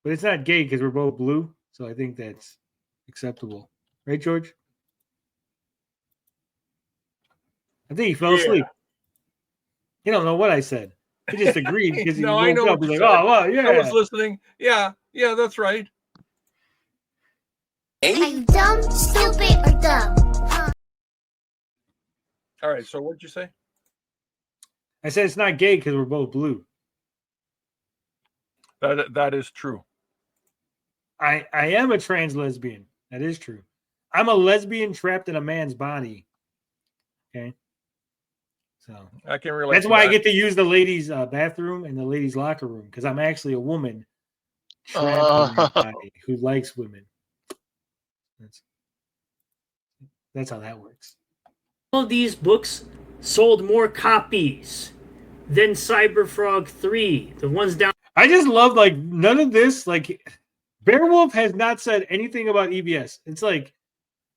But it's not gay because we're both blue. So I think that's acceptable. Right, George? I think he fell asleep. You don't know what I said. He just agreed because he woke up. He's like, oh, well, yeah. I was listening. Yeah, that's right. Are you dumb, stupid, or dumb? All right, so what'd you say? I said it's not gay because we're both blue. That is true. I am a trans lesbian. That is true. I'm a lesbian trapped in a man's body. Okay. So I can relate. That's why I get to use the ladies' bathroom and the ladies' locker room because I'm actually a woman trapped in my body who likes women. That's how that works. All of these books sold more copies than Cyberfrog 3. The ones down. I just love like none of this. Like Beowulf has not said anything about EVS. It's like,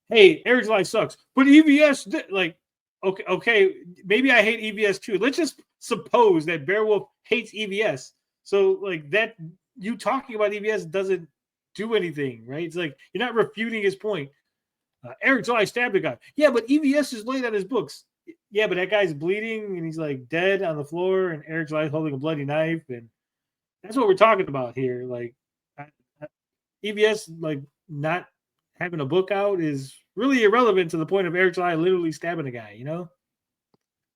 hey, Eric's Life sucks, but EVS like okay, maybe I hate EVS too. Let's just suppose that Beowulf hates EVS. So like that, you talking about EVS doesn't do anything, right? It's like you're not refuting his point. Eric's Life stabbed a guy. Yeah, but EVS is laid on his books. Yeah, but that guy's bleeding and he's like dead on the floor, and Eric's Life holding a bloody knife, and that's what we're talking about here. Like EVS, like not having a book out is really irrelevant to the point of Eric's Life literally stabbing a guy. You know,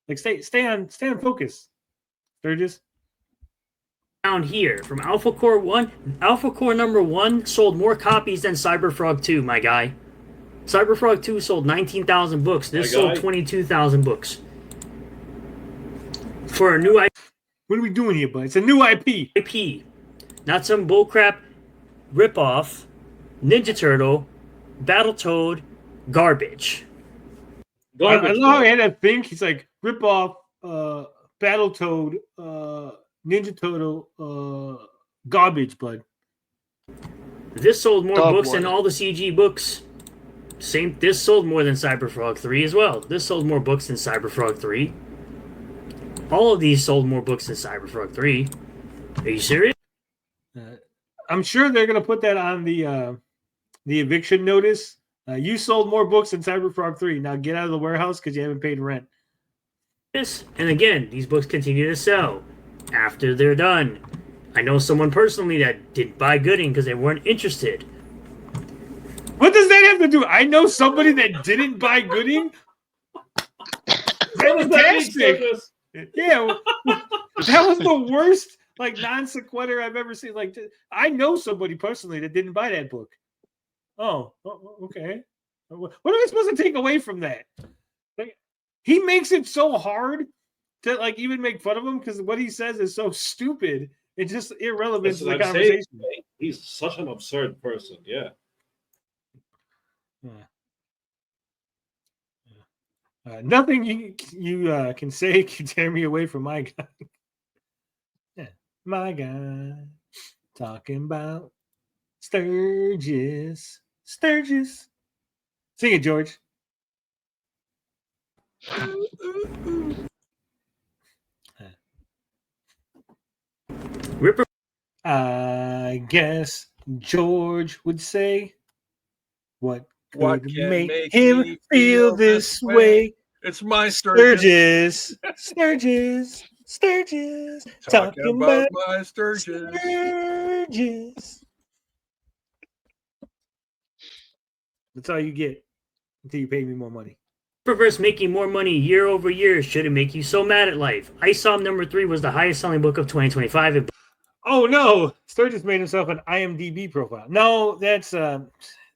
like stay on focus, Sturgis. Down here from Alpha Core 1, Alpha Core number 1 sold more copies than Cyberfrog 2, my guy. Cyberfrog 2 sold 19,000 books. This sold 22,000 books. For a new IP. What are we doing here, bud? It's a new IP. Not some bullcrap ripoff, Ninja Turtle, Battletoad, garbage. I love how he had that thing. He's like, ripoff, Battletoad, Ninja Turtle, garbage, bud. This sold more books than all the CG books. This sold more than Cyberfrog 3 as well. This sold more books than Cyberfrog 3. All of these sold more books than Cyberfrog 3. Are you serious? I'm sure they're going to put that on the eviction notice. You sold more books than Cyberfrog 3. Now get out of the warehouse because you haven't paid rent. And again, these books continue to sell after they're done. I know someone personally that didn't buy Gooding because they weren't interested. What does that have to do? I know somebody that didn't buy Gooding. Fantastic. Yeah, that was the worst like non sequitur I've ever seen. Like, I know somebody personally that didn't buy that book. Oh, okay. What am I supposed to take away from that? Like, he makes it so hard to like even make fun of him because what he says is so stupid. It's just irrelevant to the conversation. Saying, he's such an absurd person. Yeah. Nothing you can say can tear me away from my guy. Yeah, my guy talking about Sturgis. Sturgis. Sing it, George. Ripper. I guess George would say, what could make him feel this way? It's my Sturgis. Sturgis. Talking about my Sturgis. That's all you get until you pay me more money. Ripperverse making more money year over year shouldn't make you so mad at life. ISOM number 3 was the highest selling book of 2025. Oh no, Sturgis made himself an IMDb profile. No, that's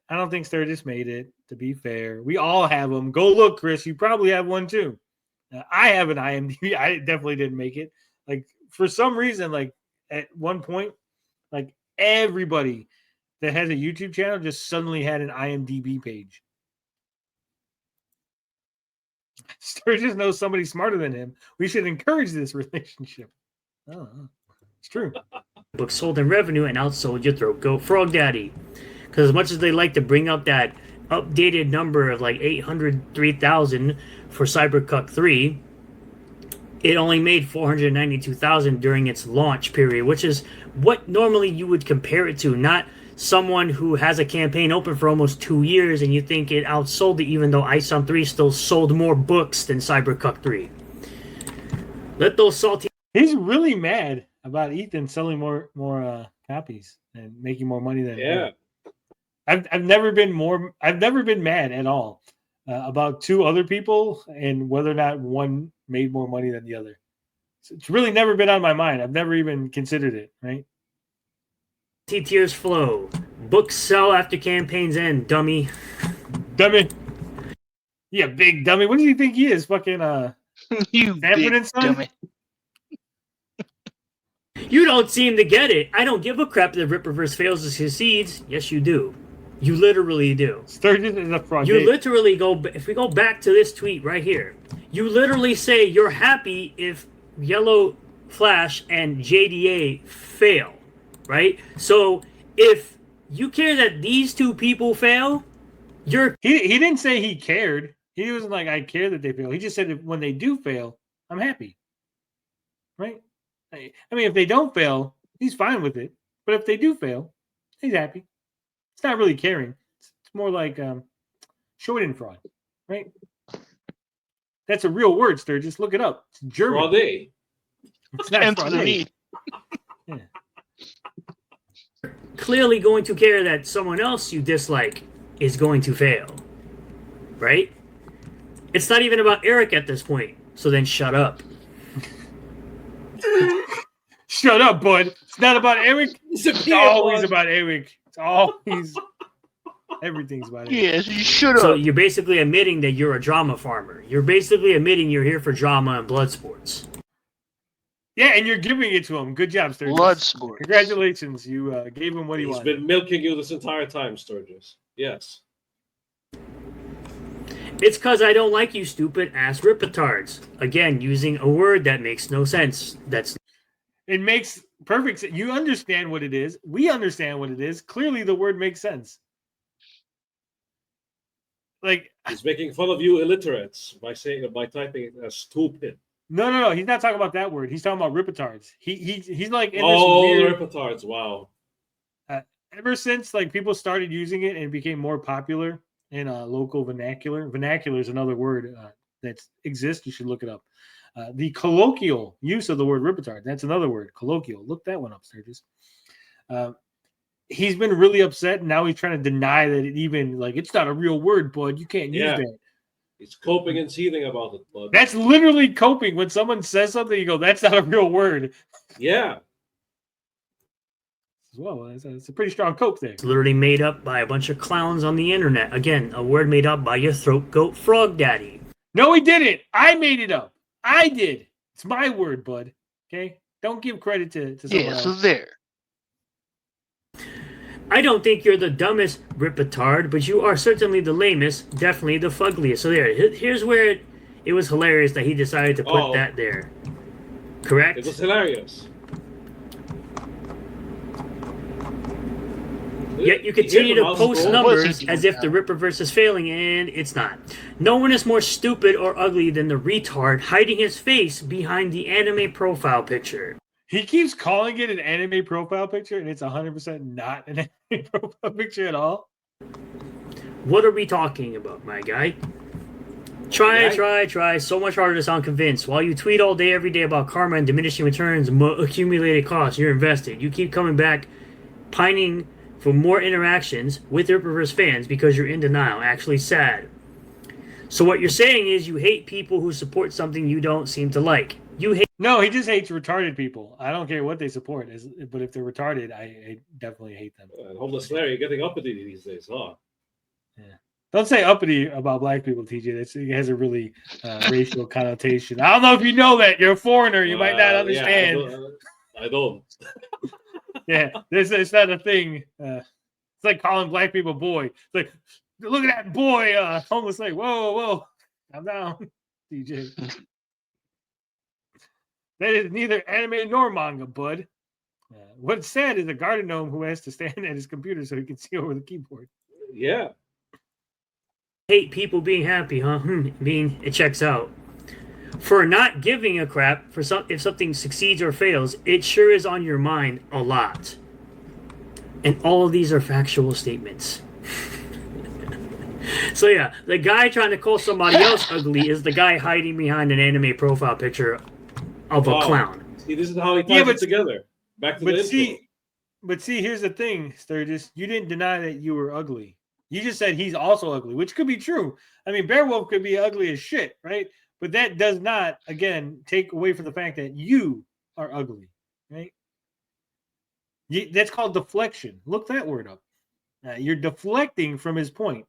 I don't think Sturgis made it, to be fair. We all have them. Go look, Chris. You probably have one too. I have an IMDb. I definitely didn't make it. Like, for some reason, like, at one point, like, everybody that has a YouTube channel just suddenly had an IMDb page. Sturgis knows somebody smarter than him. We should encourage this relationship. Oh, it's true. Book sold in revenue and outsold your throat goat Frog Daddy. Because as much as they like to bring up that updated number of like 803,000 for Cybercuck 3, it only made 492,000 during its launch period, which is what normally you would compare it to, not someone who has a campaign open for almost 2 years and you think it outsold it, even though ISOM 3 still sold more books than Cybercuck 3. Let those salty... He's really mad about Ethan selling more copies and making more money than him. I've never been mad at all about two other people and whether or not one made more money than the other. So it's really never been on my mind. I've never even considered it, right? Tears flow. Books sell after campaigns end, dummy. Dummy. Yeah, big dummy. What do you think he is? Fucking you big dummy. You don't seem to get it. I don't give a crap if Ripperverse fails to succeed. Yes, you do. You literally do. Sturgis is a fraud. You literally go. If we go back to this tweet right here, you literally say you're happy if Yellow Flash and JDA fail, right? So if you care that these two people fail, you're. He didn't say he cared. He wasn't like, I care that they fail. He just said that when they do fail, I'm happy. Right? I mean, if they don't fail, he's fine with it. But if they do fail, he's happy. It's not really caring. It's more like Schadenfreude, right? That's a real word, Sturgis. Look it up. It's German. Fraude. It's not fraude. Yeah. Clearly going to care that someone else you dislike is going to fail, right? It's not even about Eric at this point. So then shut up. Shut up, bud. It's not about Eric. It's always about Eric. It's always everything's about Eric. Yes, you should have. So you're basically admitting that you're a drama farmer. You're basically admitting you're here for drama and blood sports. Yeah, and you're giving it to him. Good job, Sturgis. Blood sports. Congratulations. You gave him what he He's wanted. been milking you this entire time, Sturgis. Yes. It's because I don't like you stupid ass ripitards. Again, using a word that makes no sense. It makes perfect sense. You understand what it is. We understand what it is. Clearly, the word makes sense. Like, He's making fun of you illiterates by typing it as stupid. no. He's not talking about that word. He's talking about ripitards. He's like in this weird, ripitards. Wow. ever since like people started using it and it became more popular in local vernacular. Vernacular is another word that exists. You should look it up. The colloquial use of the word ripetard. That's another word. Colloquial. Look that one up, Sturgis. He's been really upset, and now he's trying to deny that it even like it's not a real word, bud. You can't use that. He's coping and seething about it, bud. That's literally coping. When someone says something, you go, "That's not a real word." Yeah. Well, it's a pretty strong cope there. It's literally made up by a bunch of clowns on the internet. Again, a word made up by your throat goat frog daddy. No, he didn't. I made it up. I did. It's my word, bud. Okay? Don't give credit to someone else. So there. I don't think you're the dumbest ripetard, but you are certainly the lamest, definitely the fuggliest. So there, here's where it was hilarious that he decided to put that there. Correct? It was hilarious. Yet you continue to post numbers as if the Ripperverse is failing, and it's not. No one is more stupid or ugly than the retard hiding his face behind the anime profile picture. He keeps calling it an anime profile picture, and it's 100% not an anime profile picture at all. What are we talking about, my guy? Try. So much harder to sound convinced. While you tweet all day, every day about karma and diminishing returns, accumulated costs, you're invested. You keep coming back, pining for more interactions with Ripperverse fans because you're in denial, actually sad. So what you're saying is you hate people who support something you don't seem to like. No, he just hates retarded people. I don't care what they support, but if they're retarded, I definitely hate them. Homeless Larry getting uppity these days, huh? Yeah. Don't say uppity about black people, TJ. It has a really racial connotation. I don't know if you know that. You're a foreigner. You might not understand. Yeah, I don't. Yeah, it's not a thing. It's like calling black people boy. It's like, look at that boy, homeless like, whoa, calm down, DJ. That is neither anime nor manga, bud. What's sad is a garden gnome who has to stand at his computer so he can see over the keyboard. Yeah. Hate people being happy, huh? It checks out. For not giving a crap for if something succeeds or fails, it sure is on your mind a lot. And all of these are factual statements. So yeah, the guy trying to call somebody else ugly is the guy hiding behind an anime profile picture of a clown. See, this is how he ties it together. Back to the intro. But see, here's the thing, Sturgis. You didn't deny that you were ugly. You just said he's also ugly, which could be true. I mean, Beowulf could be ugly as shit, right? But that does not, again, take away from the fact that you are ugly, right? That's called deflection. Look that word up. You're deflecting from his point.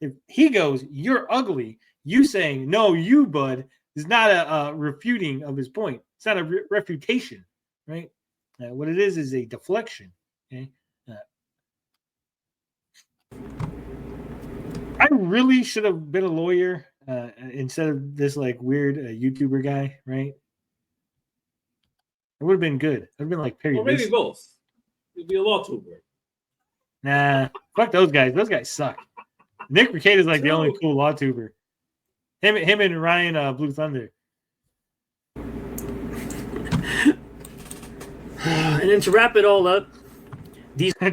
If he goes, you're ugly, you saying, no, you, bud, is not a refuting of his point. It's not a refutation, right? What it is a deflection, okay? I really should have been a lawyer instead of this like weird YouTuber guy, right? It would have been good. I'd have been like Perry. Or maybe both. You'd be a law tuber. Nah, fuck those guys. Those guys suck. Nick Ricade is like the only cool law tuber. Him and Ryan Blue Thunder. And then to wrap it all up,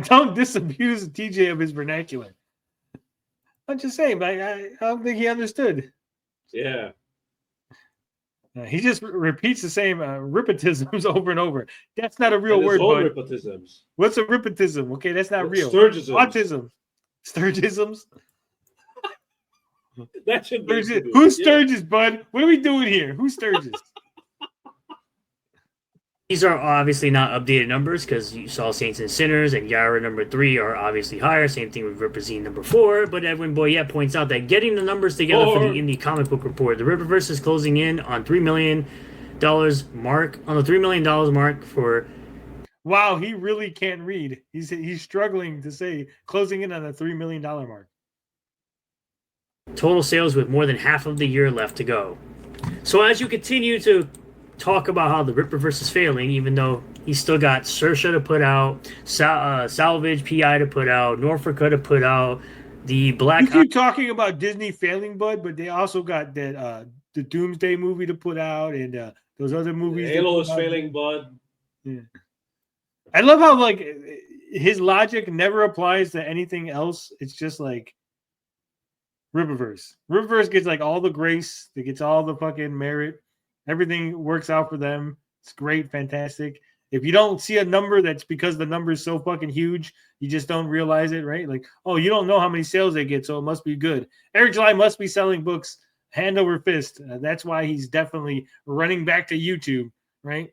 don't disabuse TJ of his vernacular. I'm just saying, but I don't think he understood. Yeah. He just repeats the same rippetisms over and over. That's not a real And word, bud. rippetisms. What's a rippetism? Okay, that's not real. Sturgisms. Autism. Sturgisms. That should be. Who's Sturgis, bud? What are we doing here? Who's Sturgis? these are obviously not updated numbers because you saw Saints and Sinners and Yara number 3 are obviously higher. Same thing with Ripperzine number 4. But Edwin Boyette points out that getting the numbers together for the Indie Comic Book Report, the Ripperverse is closing in on $3 million mark, on the $3 million mark for. Wow, he really can't read. He's struggling to say closing in on the $3 million mark. Total sales with more than half of the year left to go. So as you continue to talk about how the Ripperverse is failing, even though he's still got Saoirse to put out, Salvage PI to put out, Norfolka to put out, the Black. You keep talking about Disney failing, bud, but they also got that the Doomsday movie to put out and those other movies. Halo is failing, bud. Yeah. I love how like his logic never applies to anything else. It's just like Ripperverse. Ripperverse gets like all the grace. It gets all the fucking merit. Everything works out for them. It's great, fantastic. If you don't see a number, that's because the number is so fucking huge. You just don't realize it, right? Like, oh, you don't know how many sales they get, so it must be good. Eric July must be selling books hand over fist. That's why he's definitely running back to YouTube, right?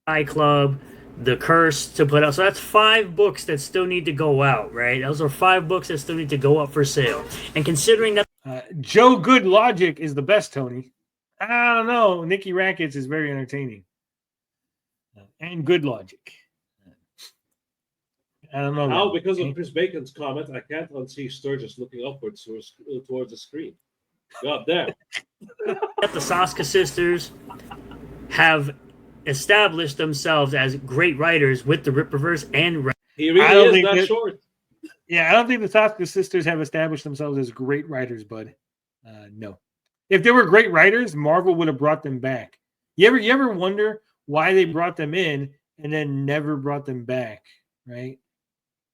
iClub, The Curse to put out. So that's 5 books that still need to go out, right? Those are 5 books that still need to go up for sale. And considering that Joe Good Logic is the best, Tony. I don't know. Nikki Rackets is very entertaining. And good logic. I don't know. Now, because of Chris Bacon's comment, I can't unsee Sturgis looking upwards towards the screen. God damn. the Saska sisters have established themselves as great writers with the Ripperverse and he really is that short. Yeah, I don't think the Saska sisters have established themselves as great writers, bud. No. If they were great writers, Marvel would have brought them back. You ever wonder why they brought them in and then never brought them back, right?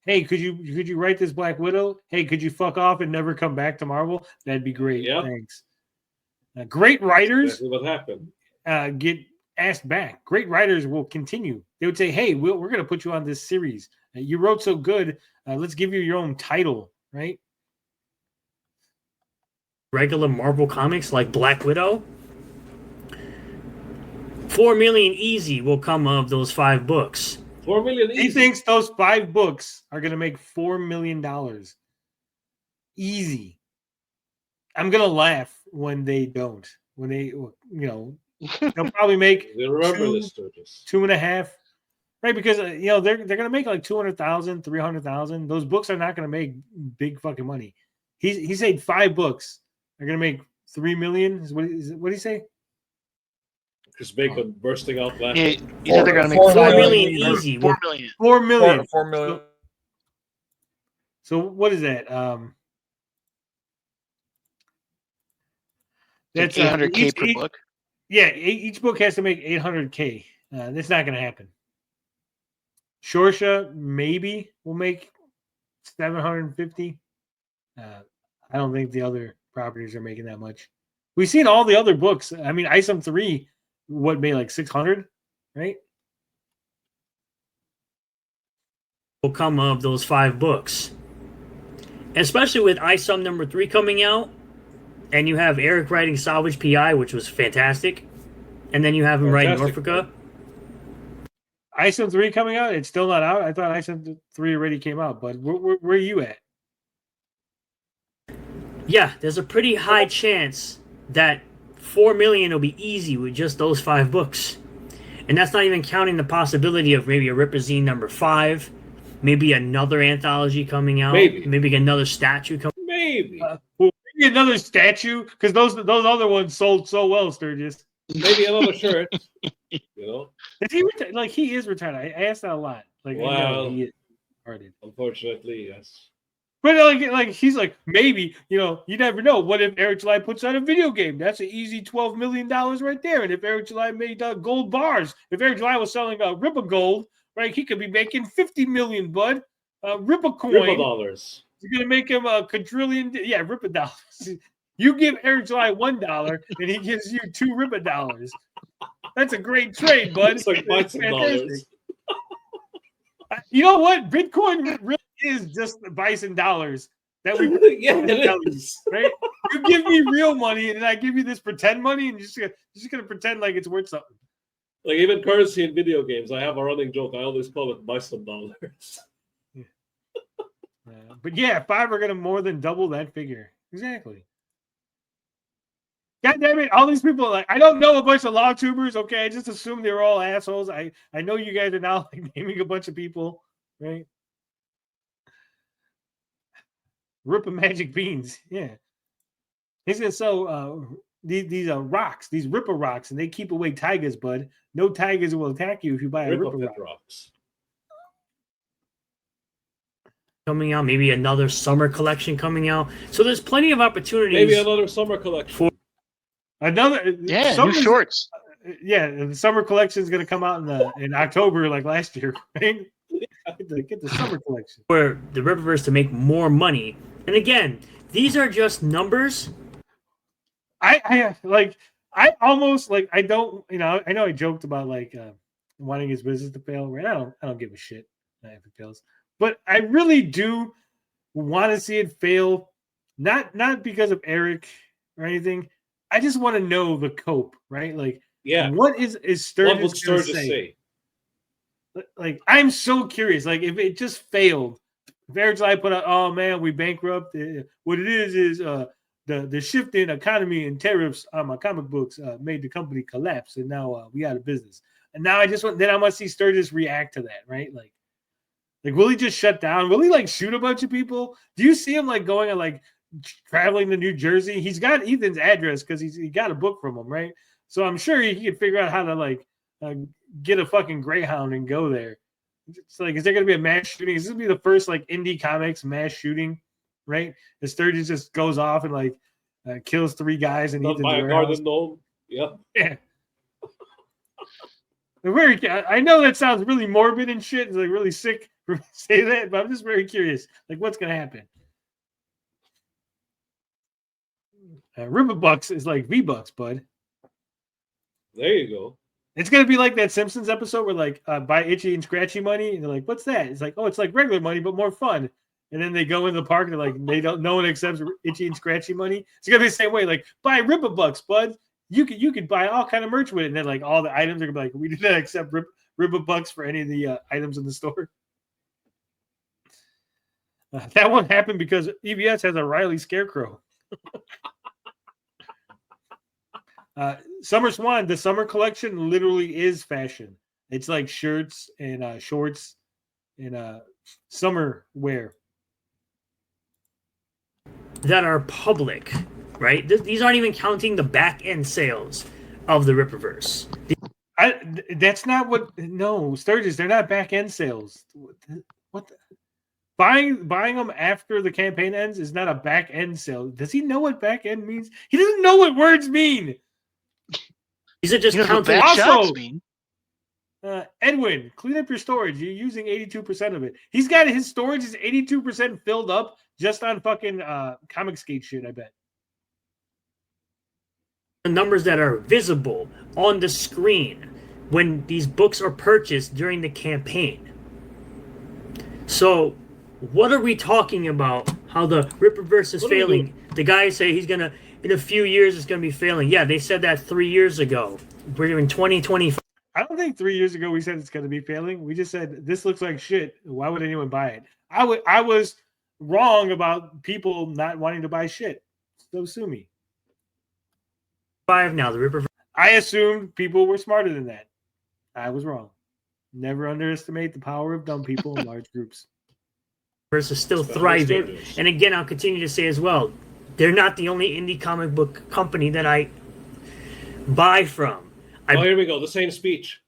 Hey, could you write this Black Widow? Hey, could you fuck off and never come back to Marvel? That'd be great. Yep. Thanks. Great writers what happened. Get asked back. Great writers will continue. They would say, hey, we're going to put you on this series. You wrote so good. Let's give you your own title, right? Regular Marvel comics like Black Widow. $4 million easy will come of those 5 books. $4 million easy. He thinks those 5 books are going to make $4 million. Easy. I'm going to laugh when they don't. When they, they'll probably make two and a half, right? Because they're going to make like 200,000, 300,000. Those books are not going to make big fucking money. He said 5 books are going to make $3 million. What did he say? Chris Bacon bursting out laughing. Yeah, you said they're going to make $4 million easy. $4 million. $4 million. $4 million. So what is that? That's $800K per book. Yeah, each book has to make $800K. That's not going to happen. Saoirse maybe will make $750. I don't think the other properties are making that much. We've seen all the other books. I mean, ISOM 3, made like 600, right? Will come of those 5 books. Especially with ISOM number 3 coming out, and you have Eric writing Salvage PI, which was fantastic, and then you have him writing Norfolka. ISOM 3 coming out? It's still not out? I thought ISOM 3 already came out, but where are you at? Yeah, there's a pretty high chance that $4 million will be easy with just those 5 books. And that's not even counting the possibility of maybe a Ripperzine number 5, maybe another anthology coming out, maybe another statue coming. Maybe. Maybe another statue, because those other ones sold so well, Sturgis. Maybe another shirt. You know. Is he like he is retired? I asked that a lot. Like, Well, I know he is retarded. Unfortunately, yes. But like he's like, maybe, you never know. What if Eric July puts out a video game? That's an easy $12 million right there. And if Eric July made gold bars, if Eric July was selling Ripper Gold, right, he could be making $50 million, bud. Ripper coin. Ripper dollars. You're gonna make him a quadrillion. Yeah, Ripper dollars. You give Eric July $1 and he gives you 2 Ripper dollars. That's a great trade, bud. It's like $5 You know what? Bitcoin really is just the bison dollars that we yeah, it is. right? You give me real money and then I give you this pretend money and you're just gonna pretend like it's worth something. Like even currency in video games, I have a running joke. I always call it bison dollars. But yeah, 5 are gonna more than double that figure. Exactly. God damn it! All these people, like, I don't know a bunch of law tubers. Okay, I just assume they're all assholes. I know you guys are now like naming a bunch of people, right? Ripper magic beans, yeah. He's gonna sell these rocks, these Ripper rocks, and they keep away tigers, bud. No tigers will attack you if you buy a Ripper rock. Rocks. Coming out, maybe another summer collection coming out. So there's plenty of opportunities. Maybe another summer collection. New shorts. Yeah, the summer collection is going to come out in October, like last year. Right? Get the summer collection for the Ripperverse to make more money. And again, these are just numbers. I almost like I don't. I know I joked about like wanting his business to fail. Right? I don't give a shit if it fails, but I really do want to see it fail. Not because of Eric or anything. I just want to know the cope, right? Like, yeah, what is Sturgis what would Sturgis say? Like, I'm so curious. Like, if it just failed, if Eric July put out, oh man, we bankrupt. What it is the shift in economy and tariffs on my comic books made the company collapse, and now we out of business. And now I want to see Sturgis react to that, right? Like, will he just shut down? Will he like shoot a bunch of people? Do you see him like going and like traveling to New Jersey? He's got Ethan's address because he got a book from him, right? So I'm sure he could figure out how to like get a fucking Greyhound and go there. It's like, is there going to be a mass shooting? Is this going to be the first like indie comics mass shooting, right? The Sturgis just goes off and like kills 3 guys and Ethan's by a garden gnome. Yeah. I know that sounds really morbid and shit. It's like really sick for me to say that, but I'm just very curious. Like, what's going to happen? Riverbucks is like V-Bucks, bud. There you go. It's gonna be like that Simpsons episode where like buy itchy and scratchy money, and they're like, "What's that?" It's like, "Oh, it's like regular money, but more fun." And then they go in the park and they're like, no one accepts itchy and scratchy money. It's gonna be the same way. Like, buy Riverbucks, bud. You could buy all kind of merch with it, and then like all the items are gonna be like, we did not accept Riverbucks for any of the items in the store. That won't happen because EBS has a Riley Scarecrow. Summer Swan, the summer collection literally is fashion. It's like shirts and shorts and summer wear that are public, right? These aren't even counting the back end sales of the Ripperverse. That's not what. No, Sturgis, they're not back end sales. What? Buying them after the campaign ends is not a back end sale. Does he know what back end means? He doesn't know what words mean. These are just counting. Also, Edwin, clean up your storage. You're using 82% of it. He's got his storage is 82% filled up just on fucking Comicsgate shit, I bet. The numbers that are visible on the screen when these books are purchased during the campaign. So, what are we talking about? How the Ripperverse is failing? The guys say he's gonna, in a few years, it's gonna be failing. Yeah, they said that 3 years ago. We're in 2025. I don't think 3 years ago we said it's gonna be failing. We just said this looks like shit. Why would anyone buy it? I was wrong about people not wanting to buy shit. So sue me. 5 now. The Ripperverse. I assumed people were smarter than that. I was wrong. Never underestimate the power of dumb people in large groups. Is still Especially thriving. Sturgis. And again, I'll continue to say as well, they're not the only indie comic book company that I buy from. Oh, here we go. The same speech.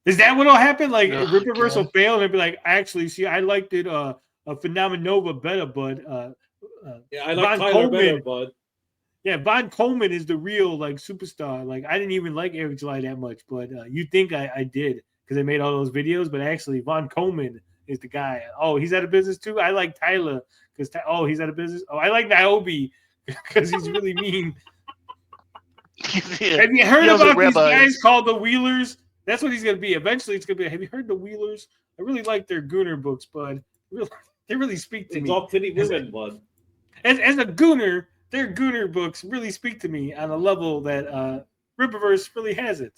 Is that what'll happen? Like Oh, Rippaverse will God. fail and they'll be like, actually, see, I liked it a Phenomenova better, bud. Yeah, I like Von Tyler Coleman. better, bud. Yeah, Von Coleman is the real like superstar. Like I didn't even like Eric July that much, but you think I did because I made all those videos, but actually Von Coleman is the guy. Oh, he's out of business too. I like Tyler because he's out of business. Oh, I like Niobe because he's really mean. Yeah. Have you heard Yells at about these rabbis. guys called the Wheelers? That's what he's gonna be. Eventually, it's gonna be. Have you heard the Wheelers? I really like their Gooner books, but they really speak to It's me. all pretty women, bud. As a Gooner, their Gooner books really speak to me on a level that Rippaverse really hasn't.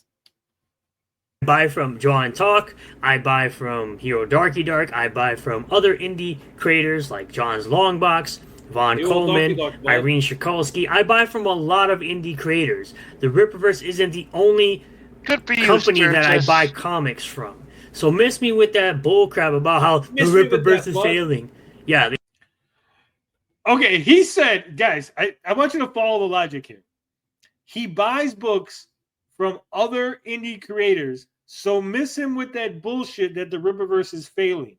I buy from Draw and Talk. I buy from Hero Darky Dark. I buy from other indie creators like John's Longbox, Von Hero Coleman, Darky Dark, bud. Irene Shikalski. I buy from a lot of indie creators. The Rippaverse isn't the only Good for you, company that I Sturgis. buy comics from. So miss me with that bullcrap about how the Miss me with Rippaverse that, is bud. failing. Yeah, Okay, he said, guys, I want you to follow the logic here. He buys books from other indie creators, so miss him with that bullshit that the Rippaverse is failing.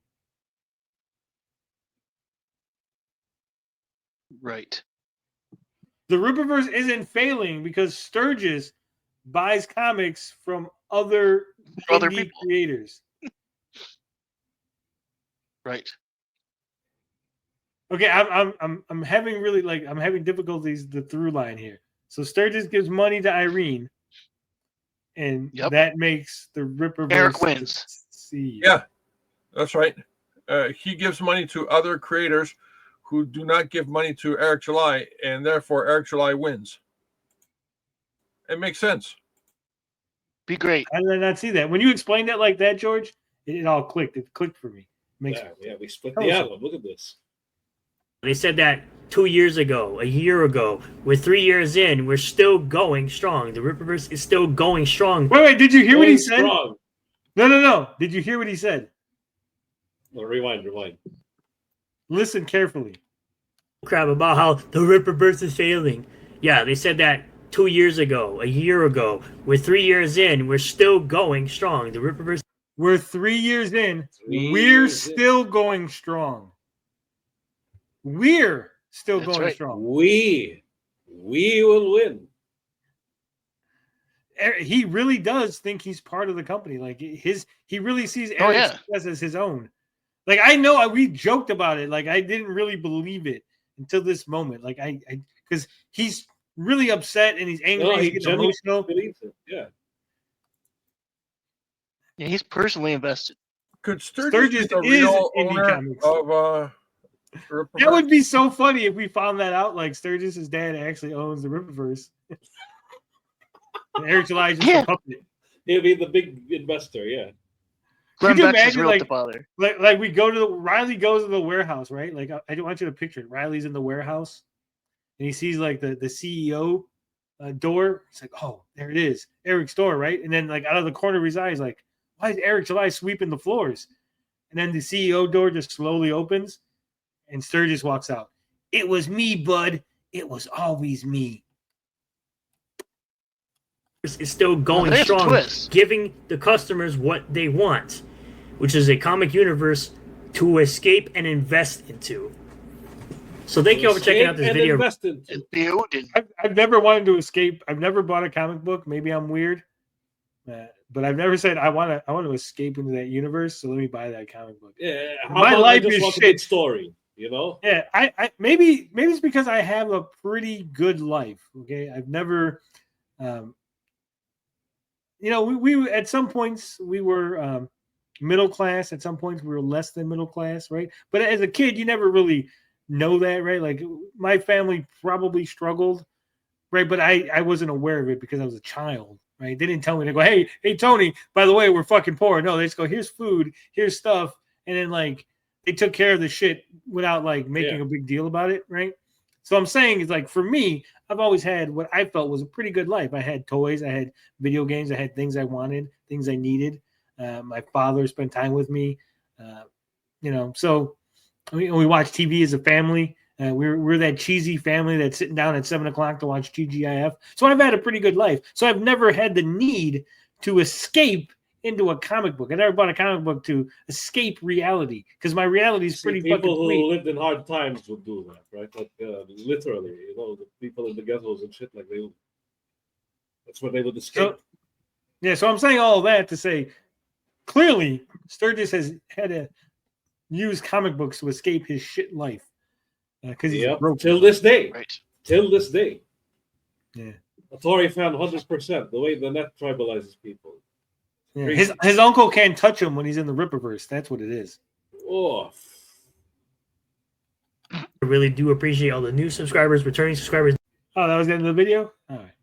Right. The Rippaverse isn't failing because Sturgis buys comics from other Other indie people. creators. Right. Okay, I'm having really I'm having difficulties the through line here. So Sturgis gives money to Irene, and Yep. that makes the Rippaverse Eric wins. succeed. Yeah, that's right. He gives money to other creators who do not give money to Eric July, and therefore Eric July wins. It makes sense. Be great. How did I not see that? When you explained it like that, George, it all clicked. It clicked for me. Makes Yeah, we split Oh, the so- album. Look at this. they said that 2 years ago, a year ago. We're 3 years in. We're still going strong. The Rippaverse is still going strong. Wait, did you hear what he Going said? strong. No. Did you hear what he said? No, rewind. Listen carefully. Crap about how the Rippaverse is failing. Yeah, they said that 2 years ago, a year ago. We're 3 years in. We're still going strong. The Rippaverse. We're 3 years in. 3 We're years in. still going strong. We're still That's going right. strong. We will win. He really does think he's part of the company. Like he really sees Oh, Eric's yeah. success as his own. Like I know we joked about it. Like I didn't really believe it until this moment. Like I because he's really upset and he's angry. No, he's he getting genuinely emotional. believes it. Yeah. Yeah, he's personally invested. Could Sturgis Sturgis be the is real indie owner comics. of That Rippaverse? would be so funny if we found that out. Like Sturgis' dad actually owns the Rippaverse. And Eric July is just Yeah. a puppet. He'll be the big investor. Yeah. Glenn you Beck's is imagine, real like- the father. Like we go to Riley goes to the warehouse, right? Like I want you to picture it. Riley's in the warehouse and he sees like the CEO door. He's like, oh, there it is. Eric's door, right? And then like out of the corner of his eye, he's like, why is Eric July sweeping the floors? And then the CEO door just slowly opens and Sturgis walks out. It was me, bud. It was always me. Is still going there's a strong, twist. giving the customers what they want, which is a comic universe to escape and invest into. So thank you all for checking out this And video. invest into. And build and I've never wanted to escape. I've never bought a comic book. Maybe I'm weird, but I've never said I want to escape into that universe. So let me buy that comic book. Yeah. How My about life I just is want shit. a good story. You know. Yeah, I maybe it's because I have a pretty good life. Okay, I've never, we at some points we were middle class. At some points we were less than middle class, right? But as a kid, you never really know that, right? Like my family probably struggled, right? But I wasn't aware of it because I was a child, right? They didn't tell me to go, hey Tony, by the way, we're fucking poor. No, they just go, here's food, here's stuff, and then like they took care of the shit without like making a big deal about it, right? So I'm saying is like for me, I've always had what I felt was a pretty good life. I had toys, I had video games, I had things I wanted, things I needed. My father spent time with me. So we watch TV as a family. We're that cheesy family that's sitting down at 7:00 to watch TGIF. So I've had a pretty good life. So I've never had the need to escape into a comic book. I never bought a comic book to escape reality because my reality is pretty fucking people who sweet. lived in hard times would do that, right? Like literally, the people in the ghettos and shit. Like that's where they would escape. So I'm saying all of that to say, clearly Sturgis has had to use comic books to escape his shit life because he's broke till this day. Right. Till this day. Yeah. A Tory fan, 100%. The way the net tribalizes people. Yeah. His uncle can't touch him when he's in the Rippaverse. That's what it is. Oh. I really do appreciate all the new subscribers, returning subscribers. Oh, that was the end of the video? All right.